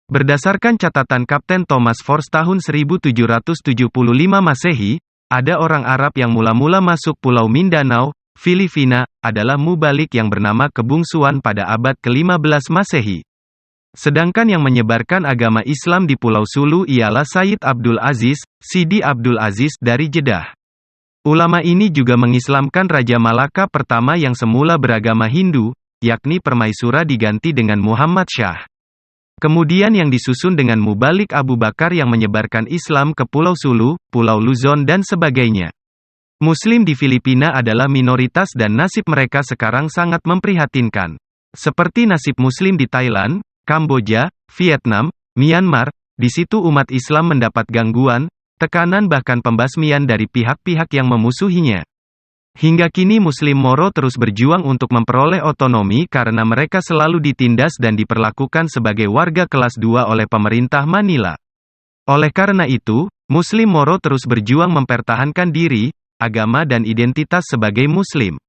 Berdasarkan catatan Kapten Thomas Force tahun 1775 Masehi, ada orang Arab yang mula-mula masuk Pulau Mindanao, Filipina, adalah mubalik yang bernama Kebungsuan pada abad ke-15 Masehi. Sedangkan yang menyebarkan agama Islam di Pulau Sulu ialah Sayyid Abdul Aziz, Sidi Abdul Aziz dari Jeddah. Ulama ini juga mengislamkan Raja Malaka pertama yang semula beragama Hindu, yakni Permaisura diganti dengan Muhammad Shah. Kemudian yang disusun dengan Mubalik Abu Bakar yang menyebarkan Islam ke Pulau Sulu, Pulau Luzon dan sebagainya. Muslim di Filipina adalah minoritas dan nasib mereka sekarang sangat memprihatinkan. Seperti nasib Muslim di Thailand, Kamboja, Vietnam, Myanmar, di situ umat Islam mendapat gangguan, tekanan bahkan pembasmian dari pihak-pihak yang memusuhinya. Hingga kini Muslim Moro terus berjuang untuk memperoleh otonomi karena mereka selalu ditindas dan diperlakukan sebagai warga kelas 2 oleh pemerintah Manila. Oleh karena itu, Muslim Moro terus berjuang mempertahankan diri, agama dan identitas sebagai Muslim.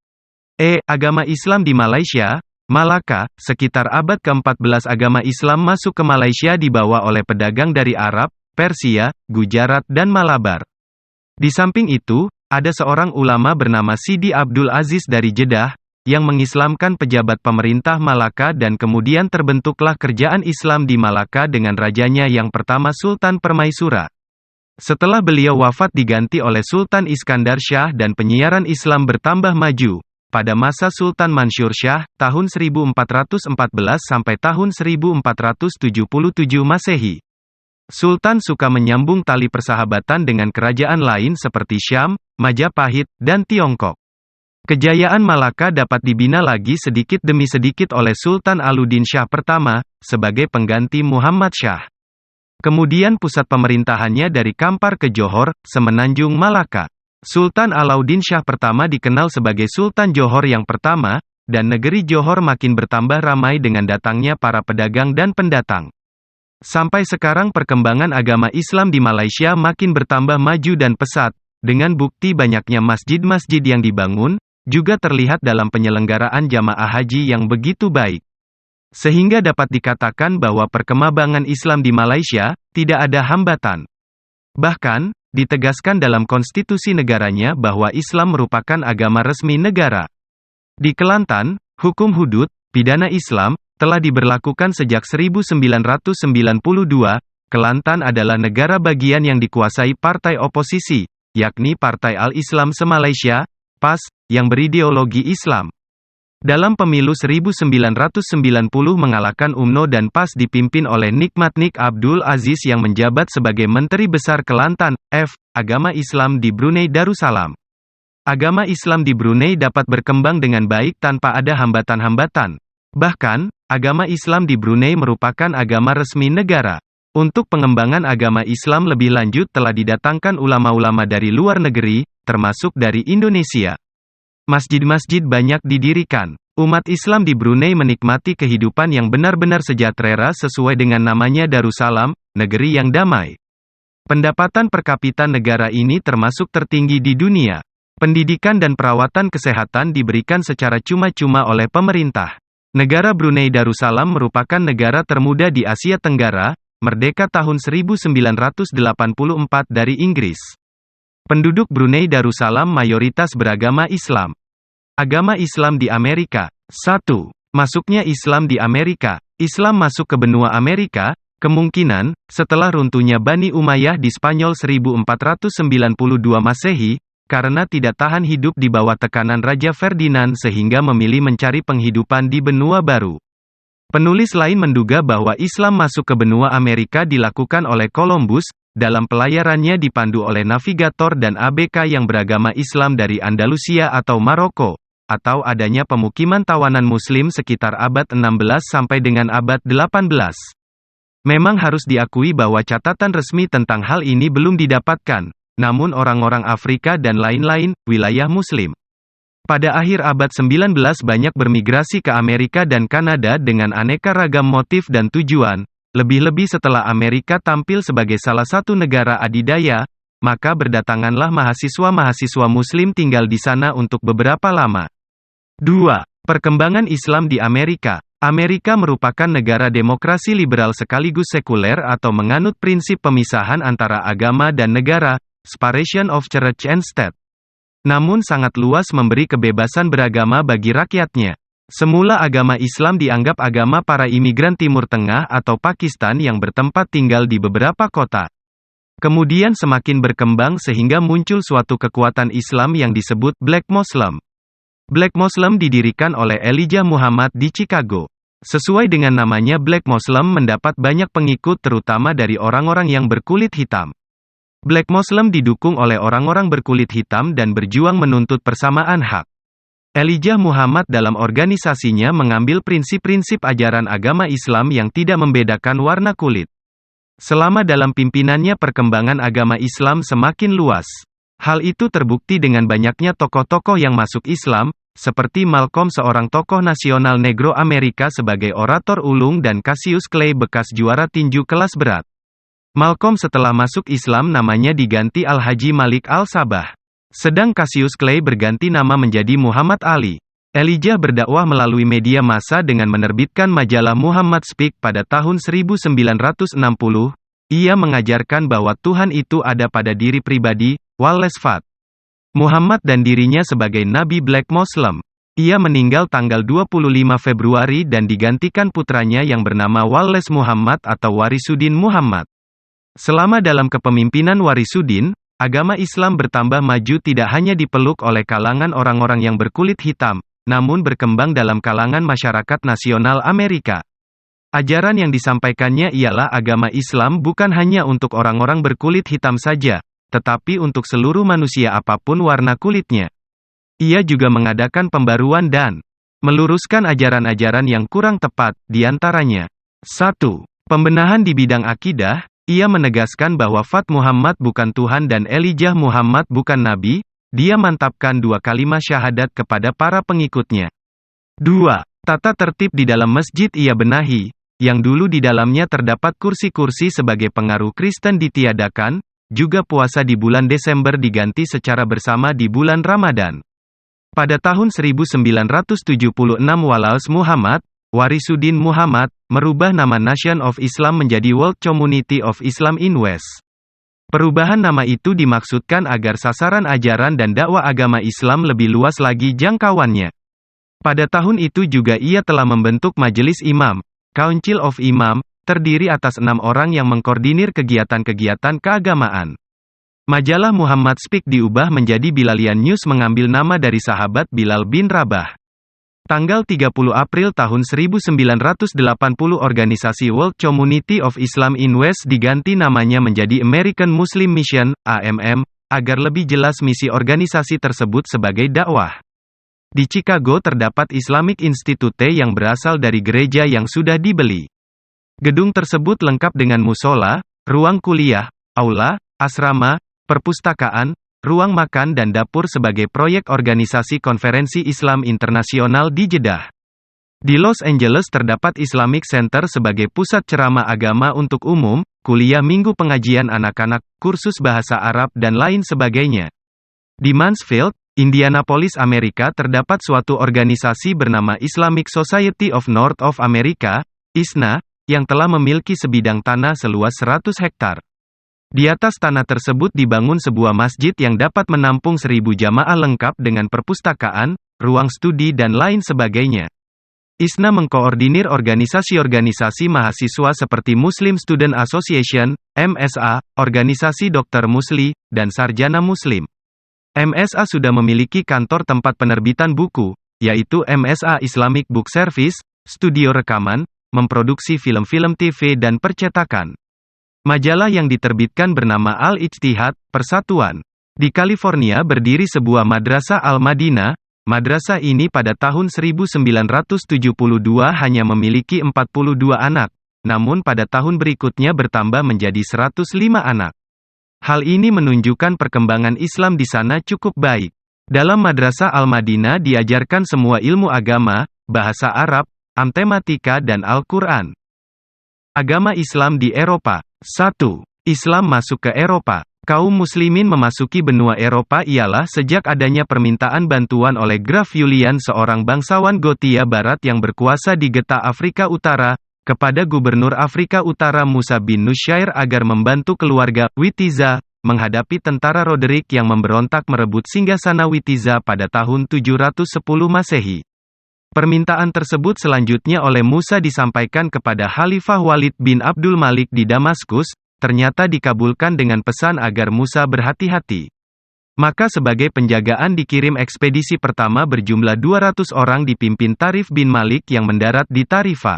Agama Islam di Malaysia, Malaka, sekitar abad ke-14 agama Islam masuk ke Malaysia dibawa oleh pedagang dari Arab, Persia, Gujarat dan Malabar. Di samping itu, ada seorang ulama bernama Sidi Abdul Aziz dari Jeddah, yang mengislamkan pejabat pemerintah Malaka dan kemudian terbentuklah kerajaan Islam di Malaka dengan rajanya yang pertama Sultan Permaisura. Setelah beliau wafat diganti oleh Sultan Iskandar Shah dan penyiaran Islam bertambah maju. Pada masa Sultan Mansur Shah, tahun 1414 sampai tahun 1477 Masehi. Sultan suka menyambung tali persahabatan dengan kerajaan lain seperti Syam, Majapahit, dan Tiongkok. Kejayaan Malaka dapat dibina lagi sedikit demi sedikit oleh Sultan Alauddin Shah pertama, sebagai pengganti Muhammad Shah. Kemudian pusat pemerintahannya dari Kampar ke Johor, Semenanjung Malaka. Sultan Alauddin Shah pertama dikenal sebagai Sultan Johor yang pertama, dan negeri Johor makin bertambah ramai dengan datangnya para pedagang dan pendatang. Sampai sekarang perkembangan agama Islam di Malaysia makin bertambah maju dan pesat, dengan bukti banyaknya masjid-masjid yang dibangun, juga terlihat dalam penyelenggaraan jamaah haji yang begitu baik. Sehingga dapat dikatakan bahwa perkembangan Islam di Malaysia, tidak ada hambatan. Bahkan, ditegaskan dalam konstitusi negaranya bahwa Islam merupakan agama resmi negara. Di Kelantan, hukum hudud, pidana Islam, telah diberlakukan sejak 1992, Kelantan adalah negara bagian yang dikuasai partai oposisi, yakni Partai Al-Islam Se-Malaysia, PAS, yang berideologi Islam. Dalam pemilu 1990 mengalahkan UMNO dan PAS dipimpin oleh Nikmat Nik Abdul Aziz yang menjabat sebagai Menteri Besar Kelantan, Agama Islam di Brunei Darussalam. Agama Islam di Brunei dapat berkembang dengan baik tanpa ada hambatan-hambatan. Bahkan, agama Islam di Brunei merupakan agama resmi negara. Untuk pengembangan agama Islam lebih lanjut telah didatangkan ulama-ulama dari luar negeri, termasuk dari Indonesia. Masjid-masjid banyak didirikan. Umat Islam di Brunei menikmati kehidupan yang benar-benar sejahtera sesuai dengan namanya Darussalam, negeri yang damai. Pendapatan per kapita negara ini termasuk tertinggi di dunia. Pendidikan dan perawatan kesehatan diberikan secara cuma-cuma oleh pemerintah. Negara Brunei Darussalam merupakan negara termuda di Asia Tenggara, merdeka tahun 1984 dari Inggris. Penduduk Brunei Darussalam mayoritas beragama Islam. Agama Islam di Amerika. 1. Masuknya Islam di Amerika. Islam masuk ke benua Amerika, kemungkinan, setelah runtuhnya Bani Umayyah di Spanyol 1492 Masehi, karena tidak tahan hidup di bawah tekanan Raja Ferdinand sehingga memilih mencari penghidupan di benua baru. Penulis lain menduga bahwa Islam masuk ke benua Amerika dilakukan oleh Columbus, dalam pelayarannya dipandu oleh navigator dan ABK yang beragama Islam dari Andalusia atau Maroko, atau adanya pemukiman tawanan Muslim sekitar abad 16 sampai dengan abad 18. Memang harus diakui bahwa catatan resmi tentang hal ini belum didapatkan. Namun orang-orang Afrika dan lain-lain, wilayah Muslim. Pada akhir abad 19 banyak bermigrasi ke Amerika dan Kanada dengan aneka ragam motif dan tujuan, lebih-lebih setelah Amerika tampil sebagai salah satu negara adidaya, maka berdatanganlah mahasiswa-mahasiswa Muslim tinggal di sana untuk beberapa lama. 2. Perkembangan Islam di Amerika. Amerika merupakan negara demokrasi liberal sekaligus sekuler atau menganut prinsip pemisahan antara agama dan negara, separation of church and state. Namun sangat luas memberi kebebasan beragama bagi rakyatnya. Semula agama Islam dianggap agama para imigran Timur Tengah atau Pakistan yang bertempat tinggal di beberapa kota. Kemudian semakin berkembang sehingga muncul suatu kekuatan Islam yang disebut Black Muslim. Black Muslim didirikan oleh Elijah Muhammad di Chicago. Sesuai dengan namanya, Black Muslim mendapat banyak pengikut terutama dari orang-orang yang berkulit hitam. Black Muslim didukung oleh orang-orang berkulit hitam dan berjuang menuntut persamaan hak. Elijah Muhammad dalam organisasinya mengambil prinsip-prinsip ajaran agama Islam yang tidak membedakan warna kulit. Selama dalam pimpinannya perkembangan agama Islam semakin luas. Hal itu terbukti dengan banyaknya tokoh-tokoh yang masuk Islam, seperti Malcolm, seorang tokoh nasional Negro Amerika sebagai orator ulung, dan Cassius Clay, bekas juara tinju kelas berat. Malcolm setelah masuk Islam namanya diganti Al-Haji Malik Al-Sabah. Sedang Cassius Clay berganti nama menjadi Muhammad Ali. Elijah berdakwah melalui media massa dengan menerbitkan majalah Muhammad Speak pada tahun 1960. Ia mengajarkan bahwa Tuhan itu ada pada diri pribadi, Wallace Fat Muhammad, dan dirinya sebagai Nabi Black Muslim. Ia meninggal tanggal 25 Februari dan digantikan putranya yang bernama Wallace Muhammad atau Warisuddin Muhammad. Selama dalam kepemimpinan Warisuddin, agama Islam bertambah maju, tidak hanya dipeluk oleh kalangan orang-orang yang berkulit hitam, namun berkembang dalam kalangan masyarakat nasional Amerika. Ajaran yang disampaikannya ialah agama Islam bukan hanya untuk orang-orang berkulit hitam saja, tetapi untuk seluruh manusia apapun warna kulitnya. Ia juga mengadakan pembaruan dan meluruskan ajaran-ajaran yang kurang tepat, diantaranya 1. Pembenahan di bidang akidah. Ia menegaskan bahwa Fat Muhammad bukan Tuhan dan Elijah Muhammad bukan Nabi. Dia mantapkan dua kalimat syahadat kepada para pengikutnya. 2. Tata tertib di dalam masjid ia benahi, yang dulu di dalamnya terdapat kursi-kursi sebagai pengaruh Kristen ditiadakan, juga puasa di bulan Desember diganti secara bersama di bulan Ramadan. Pada tahun 1976 Wallace Muhammad, Warisuddin Muhammad, merubah nama Nation of Islam menjadi World Community of Islam in West. Perubahan nama itu dimaksudkan agar sasaran ajaran dan dakwah agama Islam lebih luas lagi jangkauannya. Pada tahun itu juga ia telah membentuk Majelis Imam, Council of Imam, terdiri atas 6 orang yang mengkoordinir kegiatan-kegiatan keagamaan. Majalah Muhammad Speak diubah menjadi Bilalian News mengambil nama dari sahabat Bilal bin Rabah. Tanggal 30 April tahun 1980 organisasi World Community of Islam in West diganti namanya menjadi American Muslim Mission, AMM, agar lebih jelas misi organisasi tersebut sebagai dakwah. Di Chicago terdapat Islamic Institute yang berasal dari gereja yang sudah dibeli. Gedung tersebut lengkap dengan musola, ruang kuliah, aula, asrama, perpustakaan, ruang makan dan dapur sebagai proyek organisasi konferensi Islam internasional di Jeddah. Di Los Angeles terdapat Islamic Center sebagai pusat ceramah agama untuk umum, kuliah minggu, pengajian anak-anak, kursus bahasa Arab dan lain sebagainya. Di Mansfield, Indianapolis, Amerika terdapat suatu organisasi bernama Islamic Society of North of America, ISNA, yang telah memiliki sebidang tanah seluas 100 hektar. Di atas tanah tersebut dibangun sebuah masjid yang dapat menampung 1000 jamaah lengkap dengan perpustakaan, ruang studi dan lain sebagainya. ISNA mengkoordinir organisasi-organisasi mahasiswa seperti Muslim Student Association, MSA, organisasi dokter Musli, dan Sarjana Muslim. MSA sudah memiliki kantor tempat penerbitan buku, yaitu MSA Islamic Book Service, studio rekaman, memproduksi film-film TV dan percetakan. Majalah yang diterbitkan bernama Al-Ijtihad, Persatuan. Di California berdiri sebuah Madrasah Al-Madinah. Madrasah ini pada tahun 1972 hanya memiliki 42 anak, namun pada tahun berikutnya bertambah menjadi 105 anak. Hal ini menunjukkan perkembangan Islam di sana cukup baik. Dalam Madrasah Al-Madinah diajarkan semua ilmu agama, bahasa Arab, matematika dan Al-Quran. Agama Islam di Eropa. 1. Islam masuk ke Eropa. Kaum muslimin memasuki benua Eropa ialah sejak adanya permintaan bantuan oleh Graf Julian, seorang bangsawan Gothia Barat yang berkuasa di Geta Afrika Utara, kepada Gubernur Afrika Utara Musa bin Nusyair agar membantu keluarga Witiza menghadapi tentara Roderick yang memberontak merebut singgasana Witiza pada tahun 710 Masehi. Permintaan tersebut selanjutnya oleh Musa disampaikan kepada Khalifah Walid bin Abdul Malik di Damaskus, ternyata dikabulkan dengan pesan agar Musa berhati-hati. Maka sebagai penjagaan dikirim ekspedisi pertama berjumlah 200 orang dipimpin Tarif bin Malik yang mendarat di Tarifa.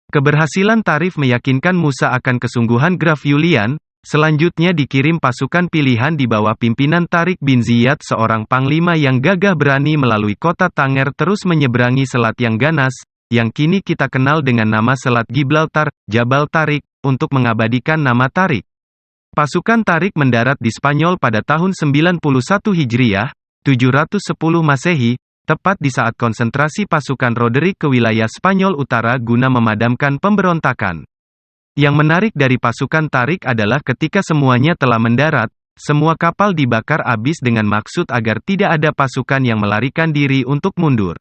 Keberhasilan Tarif meyakinkan Musa akan kesungguhan Graf Julian. Selanjutnya dikirim pasukan pilihan di bawah pimpinan Tarik bin Ziyad, seorang panglima yang gagah berani melalui kota Tanger terus menyeberangi selat yang ganas, yang kini kita kenal dengan nama Selat Gibraltar, Jabal Tarik, untuk mengabadikan nama Tarik. Pasukan Tarik mendarat di Spanyol pada tahun 91 Hijriah, 710 Masehi, tepat di saat konsentrasi pasukan Roderick ke wilayah Spanyol Utara guna memadamkan pemberontakan. Yang menarik dari pasukan Tarik adalah ketika semuanya telah mendarat, semua kapal dibakar habis dengan maksud agar tidak ada pasukan yang melarikan diri untuk mundur.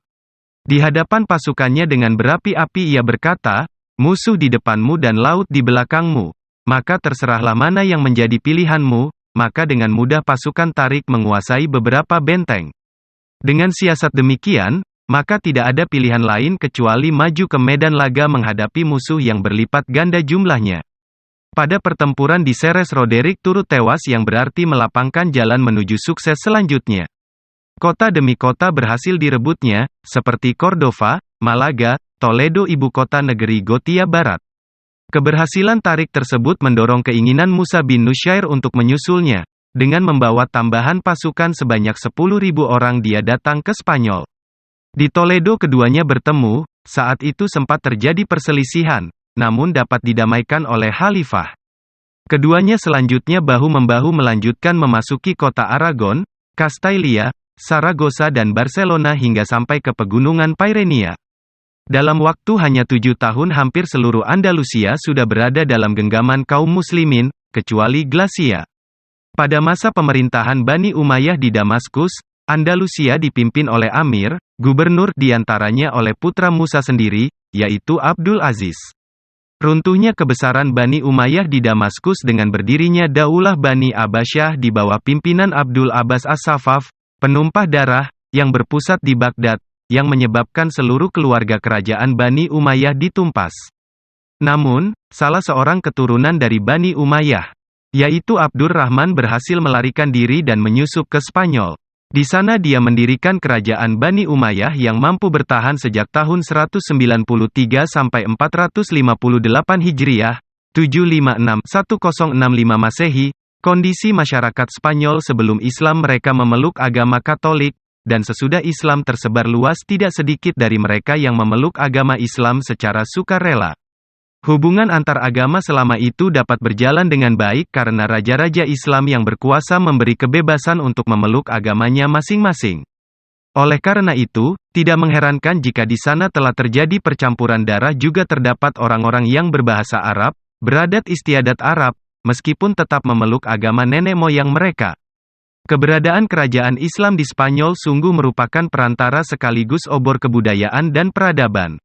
Di hadapan pasukannya dengan berapi-api ia berkata, "Musuh di depanmu dan laut di belakangmu. Maka terserahlah mana yang menjadi pilihanmu." Maka dengan mudah pasukan Tarik menguasai beberapa benteng. Dengan siasat demikian, maka tidak ada pilihan lain kecuali maju ke medan laga menghadapi musuh yang berlipat ganda jumlahnya. Pada pertempuran di Ceres Roderick turut tewas yang berarti melapangkan jalan menuju sukses selanjutnya. Kota demi kota berhasil direbutnya, seperti Cordova, Malaga, Toledo ibu kota negeri Gothia Barat. Keberhasilan Tarik tersebut mendorong keinginan Musa bin Nusyair untuk menyusulnya. Dengan membawa tambahan pasukan sebanyak 10.000 orang dia datang ke Spanyol. Di Toledo keduanya bertemu, saat itu sempat terjadi perselisihan, namun dapat didamaikan oleh Khalifah. Keduanya selanjutnya bahu-membahu melanjutkan memasuki kota Aragon, Castilla, Saragossa dan Barcelona hingga sampai ke pegunungan Pyrenea. Dalam waktu hanya 7 tahun hampir seluruh Andalusia sudah berada dalam genggaman kaum muslimin, kecuali Glacia. Pada masa pemerintahan Bani Umayyah di Damaskus, Andalusia dipimpin oleh Amir, gubernur diantaranya oleh putra Musa sendiri, yaitu Abdul Aziz. Runtuhnya kebesaran Bani Umayyah di Damaskus dengan berdirinya Daulah Bani Abbasiyah di bawah pimpinan Abdul Abbas As-Saffaf, penumpah darah, yang berpusat di Baghdad, yang menyebabkan seluruh keluarga kerajaan Bani Umayyah ditumpas. Namun, salah seorang keturunan dari Bani Umayyah, yaitu Abdur Rahman berhasil melarikan diri dan menyusup ke Spanyol. Di sana dia mendirikan kerajaan Bani Umayyah yang mampu bertahan sejak tahun 193 sampai 458 Hijriah, 756-1065 Masehi. Kondisi masyarakat Spanyol sebelum Islam mereka memeluk agama Katolik, dan sesudah Islam tersebar luas tidak sedikit dari mereka yang memeluk agama Islam secara sukarela. Hubungan antar agama selama itu dapat berjalan dengan baik karena raja-raja Islam yang berkuasa memberi kebebasan untuk memeluk agamanya masing-masing. Oleh karena itu, tidak mengherankan jika di sana telah terjadi percampuran darah juga terdapat orang-orang yang berbahasa Arab, beradat istiadat Arab, meskipun tetap memeluk agama nenek moyang mereka. Keberadaan kerajaan Islam di Spanyol sungguh merupakan perantara sekaligus obor kebudayaan dan peradaban,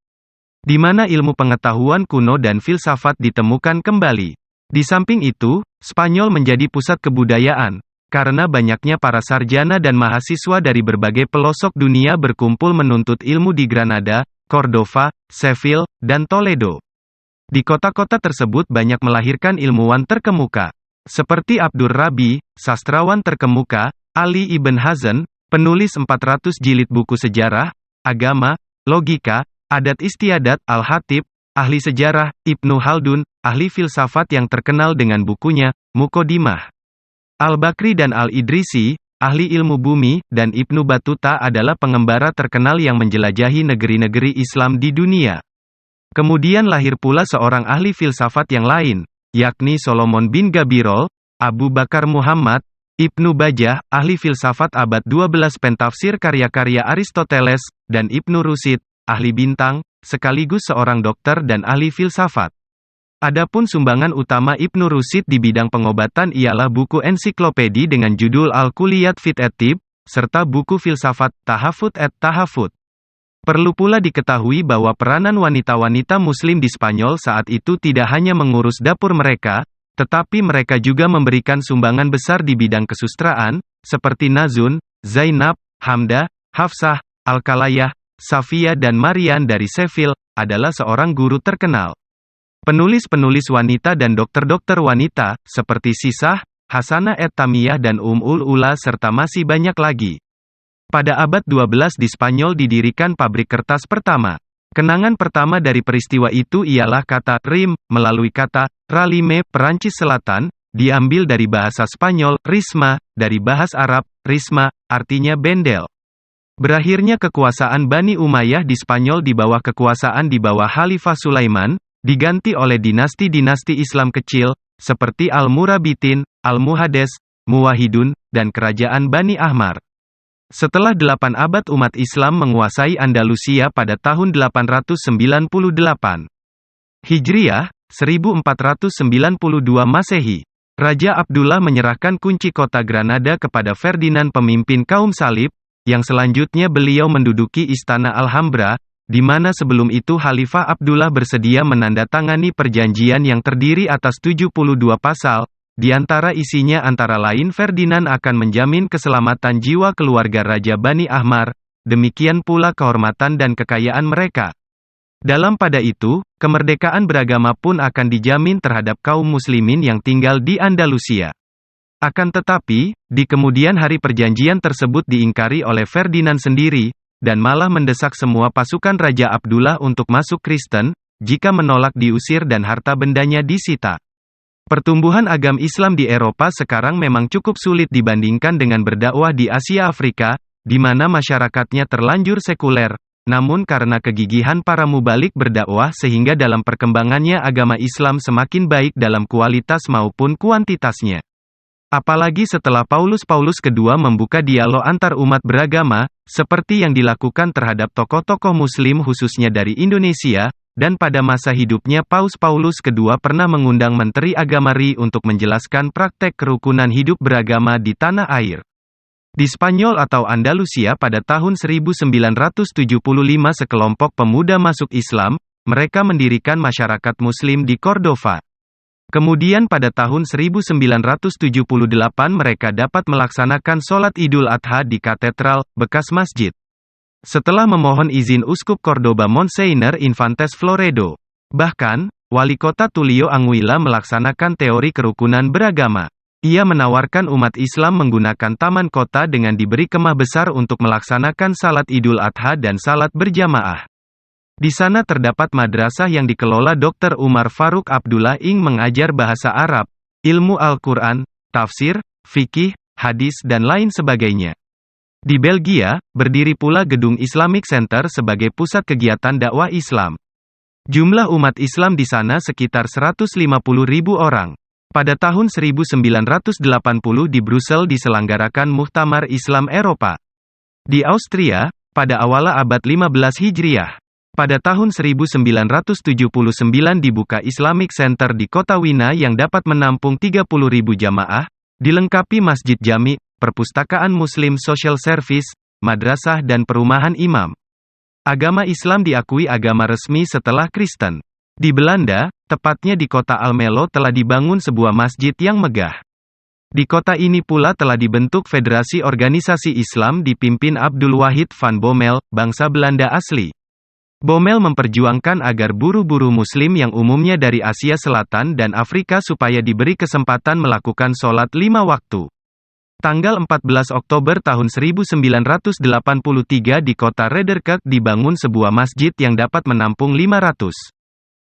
di mana ilmu pengetahuan kuno dan filsafat ditemukan kembali. Di samping itu, Spanyol menjadi pusat kebudayaan, karena banyaknya para sarjana dan mahasiswa dari berbagai pelosok dunia berkumpul menuntut ilmu di Granada, Cordova, Seville, dan Toledo. Di kota-kota tersebut banyak melahirkan ilmuwan terkemuka, seperti Abdur Rabi, sastrawan terkemuka, Ali ibn Hazan, penulis 400 jilid buku sejarah, agama, logika, adat istiadat, Al-Hatib, ahli sejarah, Ibnu Khaldun, ahli filsafat yang terkenal dengan bukunya, Muqaddimah. Al-Bakri dan Al-Idrisi, ahli ilmu bumi, dan Ibnu Battuta adalah pengembara terkenal yang menjelajahi negeri-negeri Islam di dunia. Kemudian lahir pula seorang ahli filsafat yang lain, yakni Solomon bin Gabirol, Abu Bakar Muhammad, Ibnu Bajah, ahli filsafat abad 12 pentafsir karya-karya Aristoteles, dan Ibnu Rushd, ahli bintang, sekaligus seorang dokter dan ahli filsafat. Adapun sumbangan utama Ibnu Rushd di bidang pengobatan ialah buku ensiklopedi dengan judul Al-Kulliyat fit at-Tibb, serta buku filsafat, Tahafut et Tahafut. Perlu pula diketahui bahwa peranan wanita-wanita Muslim di Spanyol saat itu tidak hanya mengurus dapur mereka, tetapi mereka juga memberikan sumbangan besar di bidang kesustraan, seperti Nazun, Zainab, Hamdah, Hafsah, Al-Kalayah, Safia dan Marian dari Sheffield, adalah seorang guru terkenal. Penulis-penulis wanita dan dokter-dokter wanita, seperti Sisah, Hasanah et-Tamiyah dan Ula serta masih banyak lagi. Pada abad 12 di Spanyol didirikan pabrik kertas pertama. Kenangan pertama dari peristiwa itu ialah kata "rim", melalui kata "ralime" Perancis Selatan, diambil dari bahasa Spanyol, risma, dari bahasa Arab, risma, artinya bendel. Berakhirnya kekuasaan Bani Umayyah di Spanyol di bawah Khalifah Sulaiman, diganti oleh dinasti-dinasti Islam kecil, seperti Al-Murabitin, Al-Muhades, Muwahhidun, dan kerajaan Bani Ahmar. Setelah 8 abad umat Islam menguasai Andalusia pada tahun 898 Hijriah, 1492 Masehi, Raja Abdullah menyerahkan kunci kota Granada kepada Ferdinand pemimpin kaum salib, yang selanjutnya beliau menduduki Istana Alhambra, di mana sebelum itu Khalifah Abdullah bersedia menandatangani perjanjian yang terdiri atas 72 pasal, di antara isinya antara lain Ferdinand akan menjamin keselamatan jiwa keluarga Raja Bani Ahmar, demikian pula kehormatan dan kekayaan mereka. Dalam pada itu, kemerdekaan beragama pun akan dijamin terhadap kaum muslimin yang tinggal di Andalusia. Akan tetapi, di kemudian hari perjanjian tersebut diingkari oleh Ferdinand sendiri, dan malah mendesak semua pasukan Raja Abdullah untuk masuk Kristen, jika menolak diusir dan harta bendanya disita. Pertumbuhan agama Islam di Eropa sekarang memang cukup sulit dibandingkan dengan berdakwah di Asia Afrika, di mana masyarakatnya terlanjur sekuler, namun karena kegigihan para mubalik berdakwah sehingga dalam perkembangannya agama Islam semakin baik dalam kualitas maupun kuantitasnya. Apalagi setelah Paulus II membuka dialog antar umat beragama, seperti yang dilakukan terhadap tokoh-tokoh muslim khususnya dari Indonesia, dan pada masa hidupnya Paus Paulus II pernah mengundang Menteri Agama RI untuk menjelaskan praktek kerukunan hidup beragama di tanah air. Di Spanyol atau Andalusia pada tahun 1975 sekelompok pemuda masuk Islam, mereka mendirikan masyarakat muslim di Cordova. Kemudian pada tahun 1978 mereka dapat melaksanakan sholat Idul Adha di katedral, bekas masjid. Setelah memohon izin Uskup Cordoba Monseñor Infantes Floredo. Bahkan, Wali Kota Tulio Anguilla melaksanakan teori kerukunan beragama. Ia menawarkan umat Islam menggunakan taman kota dengan diberi kemah besar untuk melaksanakan salat Idul Adha dan salat berjamaah. Di sana terdapat madrasah yang dikelola Dr. Umar Faruk Abdullah Ing mengajar bahasa Arab, ilmu Al-Quran, tafsir, fikih, hadis dan lain sebagainya. Di Belgia, berdiri pula gedung Islamic Center sebagai pusat kegiatan dakwah Islam. Jumlah umat Islam di sana sekitar 150.000 orang. Pada tahun 1980 di Brussel diselenggarakan Muktamar Islam Eropa. Di Austria, pada awal abad 15 Hijriah. Pada tahun 1979 dibuka Islamic Center di kota Wina yang dapat menampung 30.000 jamaah, dilengkapi masjid jami, perpustakaan Muslim Social Service, madrasah dan perumahan imam. Agama Islam diakui agama resmi setelah Kristen. Di Belanda, tepatnya di kota Almelo telah dibangun sebuah masjid yang megah. Di kota ini pula telah dibentuk Federasi Organisasi Islam dipimpin Abdul Wahid van Bommel, bangsa Belanda asli. Bommel memperjuangkan agar buruh-buruh Muslim yang umumnya dari Asia Selatan dan Afrika supaya diberi kesempatan melakukan sholat 5 waktu. Tanggal 14 Oktober tahun 1983 di kota Rederkerk dibangun sebuah masjid yang dapat menampung 500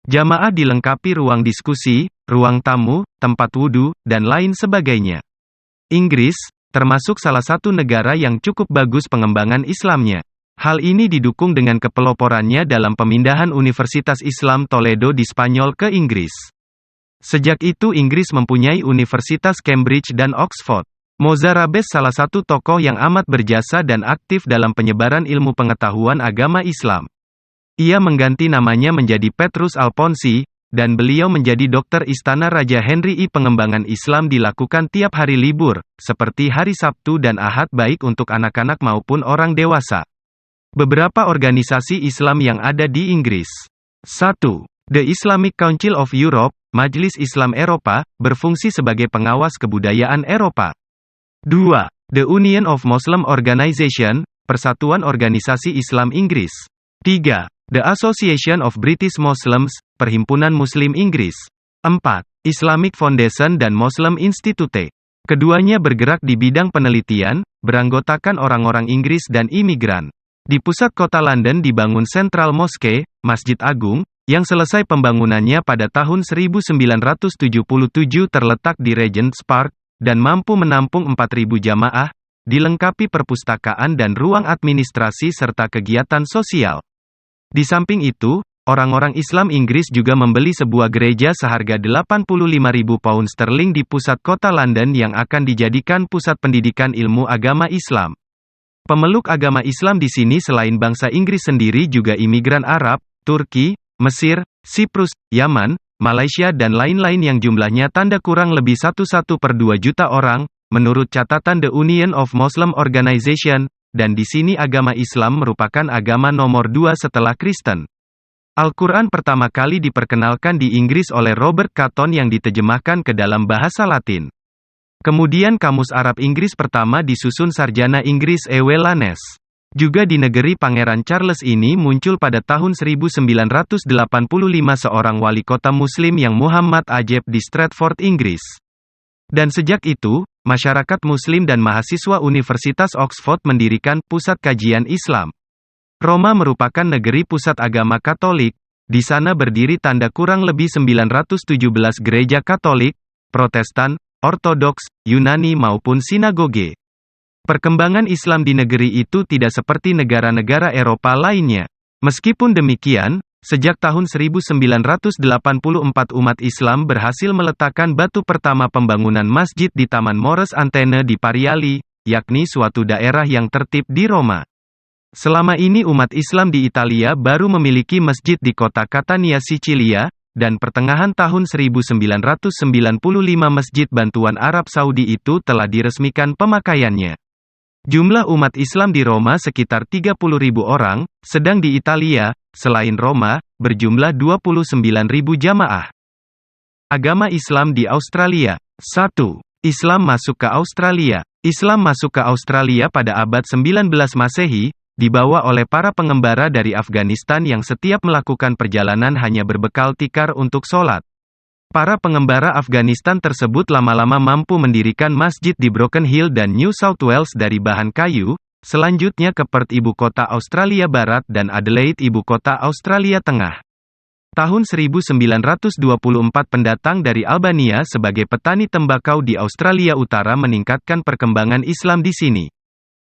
jamaah dilengkapi ruang diskusi, ruang tamu, tempat wudhu, dan lain sebagainya. Inggris, termasuk salah satu negara yang cukup bagus pengembangan Islamnya. Hal ini didukung dengan kepeloporannya dalam pemindahan Universitas Islam Toledo di Spanyol ke Inggris. Sejak itu Inggris mempunyai Universitas Cambridge dan Oxford. Mozarabes salah satu tokoh yang amat berjasa dan aktif dalam penyebaran ilmu pengetahuan agama Islam. Ia mengganti namanya menjadi Petrus Alfonsi, dan beliau menjadi dokter Istana Raja Henry I. Pengembangan Islam dilakukan tiap hari libur, seperti hari Sabtu dan Ahad baik untuk anak-anak maupun orang dewasa. Beberapa organisasi Islam yang ada di Inggris. 1. The Islamic Council of Europe, Majelis Islam Eropa, berfungsi sebagai pengawas kebudayaan Eropa. 2. The Union of Muslim Organization, Persatuan Organisasi Islam Inggris. 3. The Association of British Muslims, Perhimpunan Muslim Inggris. 4. Islamic Foundation dan Muslim Institute. Keduanya bergerak di bidang penelitian, beranggotakan orang-orang Inggris dan imigran. Di pusat kota London dibangun Central Mosque, Masjid Agung, yang selesai pembangunannya pada tahun 1977 terletak di Regent's Park, dan mampu menampung 4.000 jamaah, dilengkapi perpustakaan dan ruang administrasi serta kegiatan sosial. Di samping itu, orang-orang Islam Inggris juga membeli sebuah gereja seharga 85.000 pound sterling di pusat kota London yang akan dijadikan pusat pendidikan ilmu agama Islam. Pemeluk agama Islam di sini selain bangsa Inggris sendiri juga imigran Arab, Turki, Mesir, Siprus, Yaman, Malaysia dan lain-lain yang jumlahnya tanda kurang lebih 1,1/2 juta orang, menurut catatan The Union of Muslim Organization, dan di sini agama Islam merupakan agama nomor 2 setelah Kristen. Al-Quran pertama kali diperkenalkan di Inggris oleh Robert Cotton yang diterjemahkan ke dalam bahasa Latin. Kemudian Kamus Arab Inggris pertama disusun Sarjana Inggris E.W. Lanes. Juga di negeri Pangeran Charles ini muncul pada tahun 1985 seorang wali kota Muslim yang Muhammad Ajeb di Stratford, Inggris. Dan sejak itu, masyarakat Muslim dan mahasiswa Universitas Oxford mendirikan Pusat Kajian Islam. Roma merupakan negeri pusat agama Katolik, di sana berdiri tanda kurang lebih 917 gereja Katolik, Protestan, Ortodoks, Yunani maupun sinagoge. Perkembangan Islam di negeri itu tidak seperti negara-negara Eropa lainnya. Meskipun demikian, sejak tahun 1984 umat Islam berhasil meletakkan batu pertama pembangunan masjid di Taman Mores Antene di Pariali, yakni suatu daerah yang tertib di Roma. Selama ini umat Islam di Italia baru memiliki masjid di kota Catania, Sicilia, dan pertengahan tahun 1995 Masjid Bantuan Arab Saudi itu telah diresmikan pemakaiannya. Jumlah umat Islam di Roma sekitar 30.000 orang, sedang di Italia, selain Roma, berjumlah 29.000 jamaah. Agama Islam di Australia. 1. Islam masuk ke Australia. Islam masuk ke Australia pada abad 19 Masehi, dibawa oleh para pengembara dari Afghanistan yang setiap melakukan perjalanan hanya berbekal tikar untuk sholat. Para pengembara Afghanistan tersebut lama-lama mampu mendirikan masjid di Broken Hill dan New South Wales dari bahan kayu, selanjutnya ke Perth ibu kota Australia Barat dan Adelaide ibu kota Australia Tengah. Tahun 1924 pendatang dari Albania sebagai petani tembakau di Australia Utara meningkatkan perkembangan Islam di sini.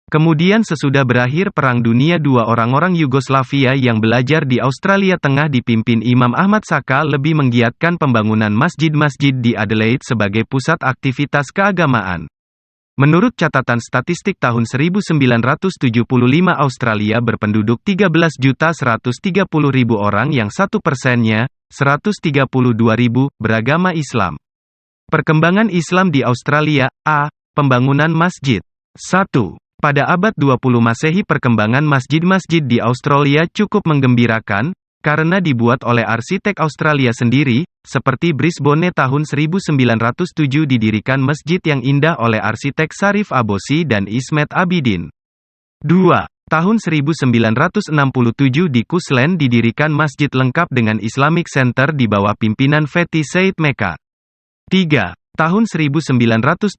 Kemudian sesudah berakhir Perang Dunia II orang-orang Yugoslavia yang belajar di Australia Tengah dipimpin Imam Ahmad Saka lebih menggiatkan pembangunan masjid-masjid di Adelaide sebagai pusat aktivitas keagamaan. Menurut catatan statistik tahun 1975 Australia berpenduduk 13.130.000 orang yang 1%-nya, 132.000, beragama Islam. Perkembangan Islam di Australia. A. Pembangunan masjid. 1. Pada abad 20 Masehi perkembangan masjid-masjid di Australia cukup menggembirakan, karena dibuat oleh arsitek Australia sendiri, seperti Brisbane tahun 1907 didirikan masjid yang indah oleh arsitek Sarif Abosi dan Ismet Abidin. 2. Tahun 1967 di Queensland didirikan masjid lengkap dengan Islamic Center di bawah pimpinan Fatih Said Mecca. 3. Tahun 1970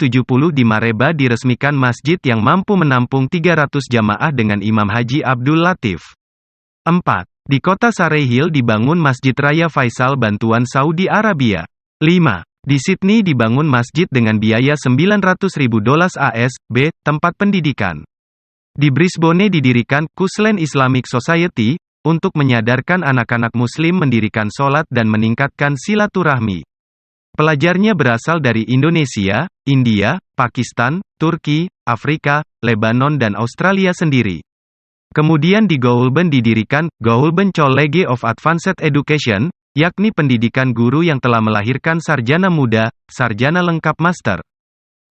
di Mareba diresmikan masjid yang mampu menampung 300 jamaah dengan Imam Haji Abdul Latif. 4. Di kota Surrey Hill dibangun Masjid Raya Faisal Bantuan Saudi Arabia. 5. Di Sydney dibangun masjid dengan biaya $900.000 AS, tempat pendidikan. Di Brisbane didirikan Queensland Islamic Society, untuk menyadarkan anak-anak muslim mendirikan sholat dan meningkatkan silaturahmi. Pelajarnya berasal dari Indonesia, India, Pakistan, Turki, Afrika, Lebanon dan Australia sendiri. Kemudian di Goulburn didirikan Goulburn College of Advanced Education, yakni pendidikan guru yang telah melahirkan sarjana muda, sarjana lengkap master.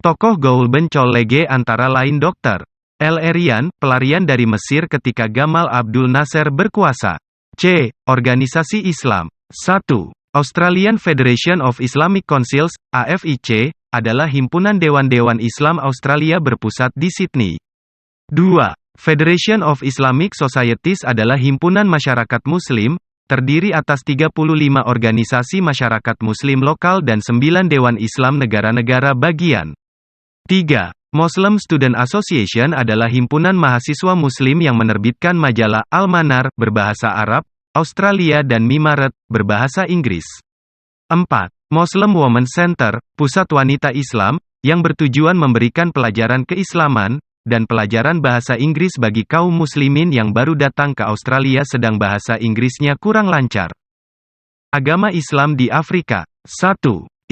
Tokoh Goulburn College antara lain Dr. L. Erian, pelarian dari Mesir ketika Gamal Abdul Nasser berkuasa. C. Organisasi Islam. 1. Australian Federation of Islamic Councils, AFIC, adalah himpunan dewan-dewan Islam Australia berpusat di Sydney. 2. Federation of Islamic Societies adalah himpunan masyarakat Muslim, terdiri atas 35 organisasi masyarakat Muslim lokal dan 9 Dewan Islam negara-negara bagian. 3. Muslim Student Association adalah himpunan mahasiswa Muslim yang menerbitkan majalah Al-Manar, berbahasa Arab, Australia dan Mimaret, berbahasa Inggris. 4. Muslim Women's Center, pusat wanita Islam, yang bertujuan memberikan pelajaran keislaman, dan pelajaran bahasa Inggris bagi kaum muslimin yang baru datang ke Australia sedang bahasa Inggrisnya kurang lancar. Agama Islam di Afrika. 1.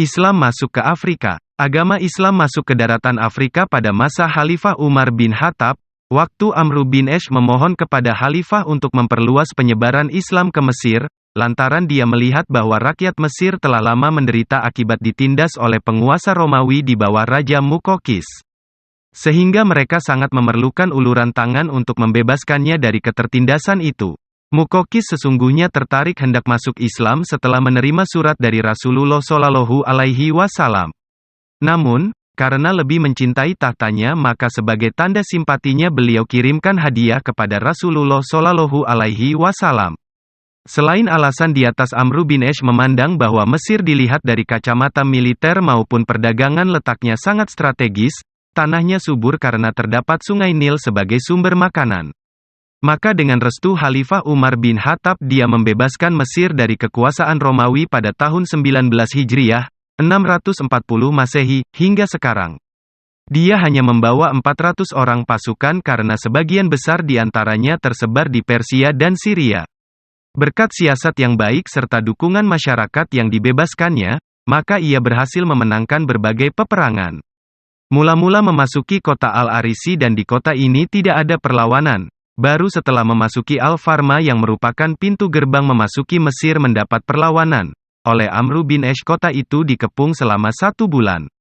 Islam masuk ke Afrika. Agama Islam masuk ke daratan Afrika pada masa Khalifah Umar bin Khattab, waktu Amr bin Ash memohon kepada Khalifah untuk memperluas penyebaran Islam ke Mesir, lantaran dia melihat bahwa rakyat Mesir telah lama menderita akibat ditindas oleh penguasa Romawi di bawah Raja Muqawqis. Sehingga mereka sangat memerlukan uluran tangan untuk membebaskannya dari ketertindasan itu. Muqawqis sesungguhnya tertarik hendak masuk Islam setelah menerima surat dari Rasulullah Shallallahu Alaihi Wasallam. Namun, karena lebih mencintai tahtanya maka sebagai tanda simpatinya beliau kirimkan hadiah kepada Rasulullah Shallallahu Alaihi Wasallam. Selain alasan di atas, Amr bin Ash memandang bahwa Mesir dilihat dari kacamata militer maupun perdagangan letaknya sangat strategis, tanahnya subur karena terdapat sungai Nil sebagai sumber makanan. Maka dengan restu Khalifah Umar bin Khattab dia membebaskan Mesir dari kekuasaan Romawi pada tahun 19 Hijriah, 640 Masehi, hingga sekarang. Dia hanya membawa 400 orang pasukan karena sebagian besar di antaranya tersebar di Persia dan Syria. Berkat siasat yang baik serta dukungan masyarakat yang dibebaskannya, maka ia berhasil memenangkan berbagai peperangan. Mula-mula memasuki kota Al-Arisi dan di kota ini tidak ada perlawanan. Baru setelah memasuki Al-Farma yang merupakan pintu gerbang memasuki Mesir mendapat perlawanan. Oleh Amr bin Ash kota itu dikepung selama 1 bulan.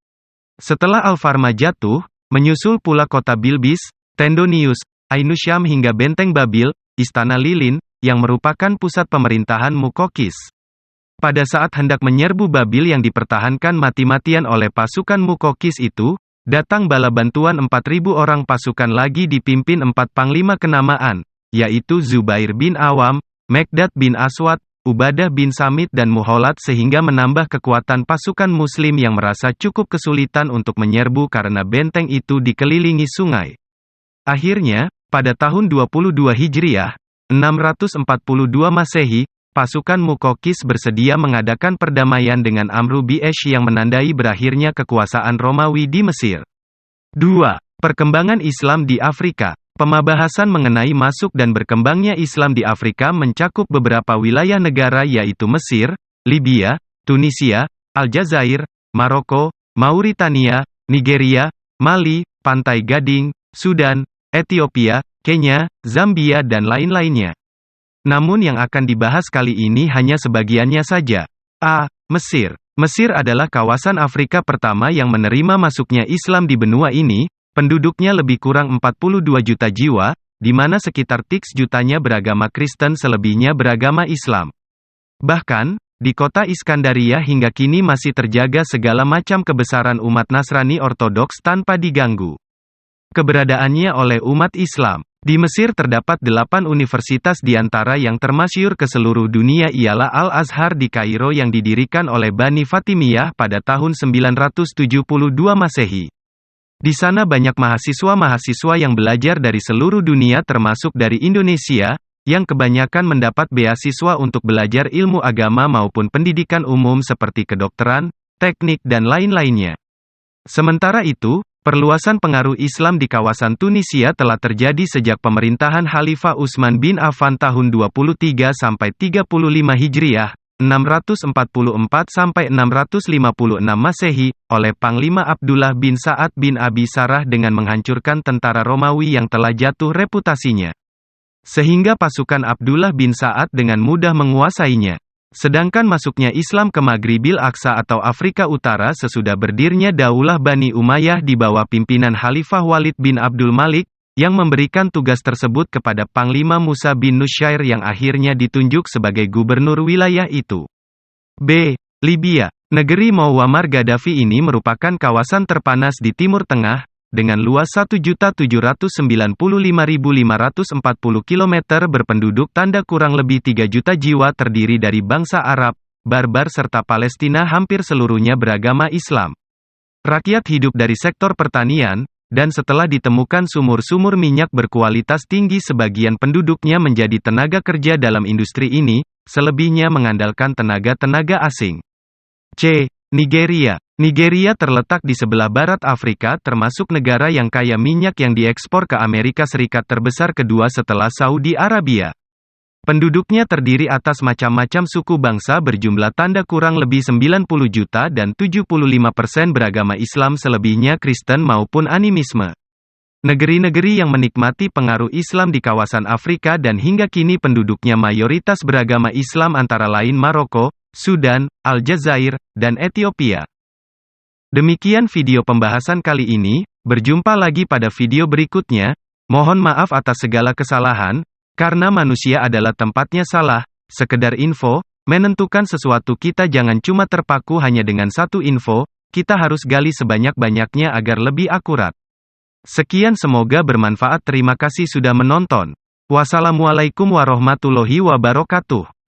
Setelah Al-Farma jatuh, menyusul pula kota Bilbis, Tendonius, Ainu Syam hingga benteng Babil, Istana Lilin, yang merupakan pusat pemerintahan Muqawqis. Pada saat hendak menyerbu Babil yang dipertahankan mati-matian oleh pasukan Muqawqis itu, datang bala bantuan 4.000 orang pasukan lagi dipimpin 4 panglima kenamaan, yaitu Zubair bin Awam, Mekdad bin Aswad, Ubadah bin Samit dan Muholat sehingga menambah kekuatan pasukan muslim yang merasa cukup kesulitan untuk menyerbu karena benteng itu dikelilingi sungai. Akhirnya, pada tahun 22 Hijriah, 642 Masehi, pasukan Muqawqis bersedia mengadakan perdamaian dengan Amr bin Ash yang menandai berakhirnya kekuasaan Romawi di Mesir. 2. Perkembangan Islam di Afrika. Pembahasan mengenai masuk dan berkembangnya Islam di Afrika mencakup beberapa wilayah negara yaitu Mesir, Libya, Tunisia, Aljazair, Maroko, Mauritania, Nigeria, Mali, Pantai Gading, Sudan, Ethiopia, Kenya, Zambia dan lain-lainnya. Namun yang akan dibahas kali ini hanya sebagiannya saja. A. Mesir. Mesir adalah kawasan Afrika pertama yang menerima masuknya Islam di benua ini. Penduduknya lebih kurang 42 juta jiwa, di mana sekitar 3 jutanya beragama Kristen selebihnya beragama Islam. Bahkan, di kota Iskandaria hingga kini masih terjaga segala macam kebesaran umat Nasrani Ortodoks tanpa diganggu keberadaannya oleh umat Islam. Di Mesir terdapat 8 universitas di antara yang termasyhur ke seluruh dunia ialah Al-Azhar di Kairo yang didirikan oleh Bani Fatimiyah pada tahun 972 Masehi. Di sana banyak mahasiswa-mahasiswa yang belajar dari seluruh dunia termasuk dari Indonesia, yang kebanyakan mendapat beasiswa untuk belajar ilmu agama maupun pendidikan umum seperti kedokteran, teknik dan lain-lainnya. Sementara itu, perluasan pengaruh Islam di kawasan Tunisia telah terjadi sejak pemerintahan Khalifah Utsman bin Affan tahun 23 sampai 35 Hijriah. 644–656 Masehi, oleh Panglima Abdullah bin Sa'ad bin Abi Sarah dengan menghancurkan tentara Romawi yang telah jatuh reputasinya. Sehingga pasukan Abdullah bin Sa'ad dengan mudah menguasainya. Sedangkan masuknya Islam ke Maghribil Aqsa atau Afrika Utara sesudah berdirinya Daulah Bani Umayyah di bawah pimpinan Khalifah Walid bin Abdul Malik, yang memberikan tugas tersebut kepada Panglima Musa bin Nusyair yang akhirnya ditunjuk sebagai gubernur wilayah itu. B. Libya. Negeri Muammar Gaddafi ini merupakan kawasan terpanas di Timur Tengah, dengan luas 1.795.540 km berpenduduk tanda kurang lebih 3 juta jiwa terdiri dari bangsa Arab, Barbar serta Palestina hampir seluruhnya beragama Islam. Rakyat hidup dari sektor pertanian, dan setelah ditemukan sumur-sumur minyak berkualitas tinggi sebagian penduduknya menjadi tenaga kerja dalam industri ini, selebihnya mengandalkan tenaga-tenaga asing. C. Nigeria. Nigeria terletak di sebelah barat Afrika termasuk negara yang kaya minyak yang diekspor ke Amerika Serikat terbesar kedua setelah Saudi Arabia. Penduduknya terdiri atas macam-macam suku bangsa berjumlah tanda kurang lebih 90 juta dan 75% beragama Islam selebihnya Kristen maupun animisme. Negeri-negeri yang menikmati pengaruh Islam di kawasan Afrika dan hingga kini penduduknya mayoritas beragama Islam antara lain Maroko, Sudan, Aljazair, dan Ethiopia. Demikian video pembahasan kali ini, berjumpa lagi pada video berikutnya. Mohon maaf atas segala kesalahan, karena manusia adalah tempatnya salah. Sekedar info, menentukan sesuatu kita jangan cuma terpaku hanya dengan satu info, kita harus gali sebanyak-banyaknya agar lebih akurat. Sekian semoga bermanfaat terima kasih sudah menonton. Wassalamualaikum warahmatullahi wabarakatuh.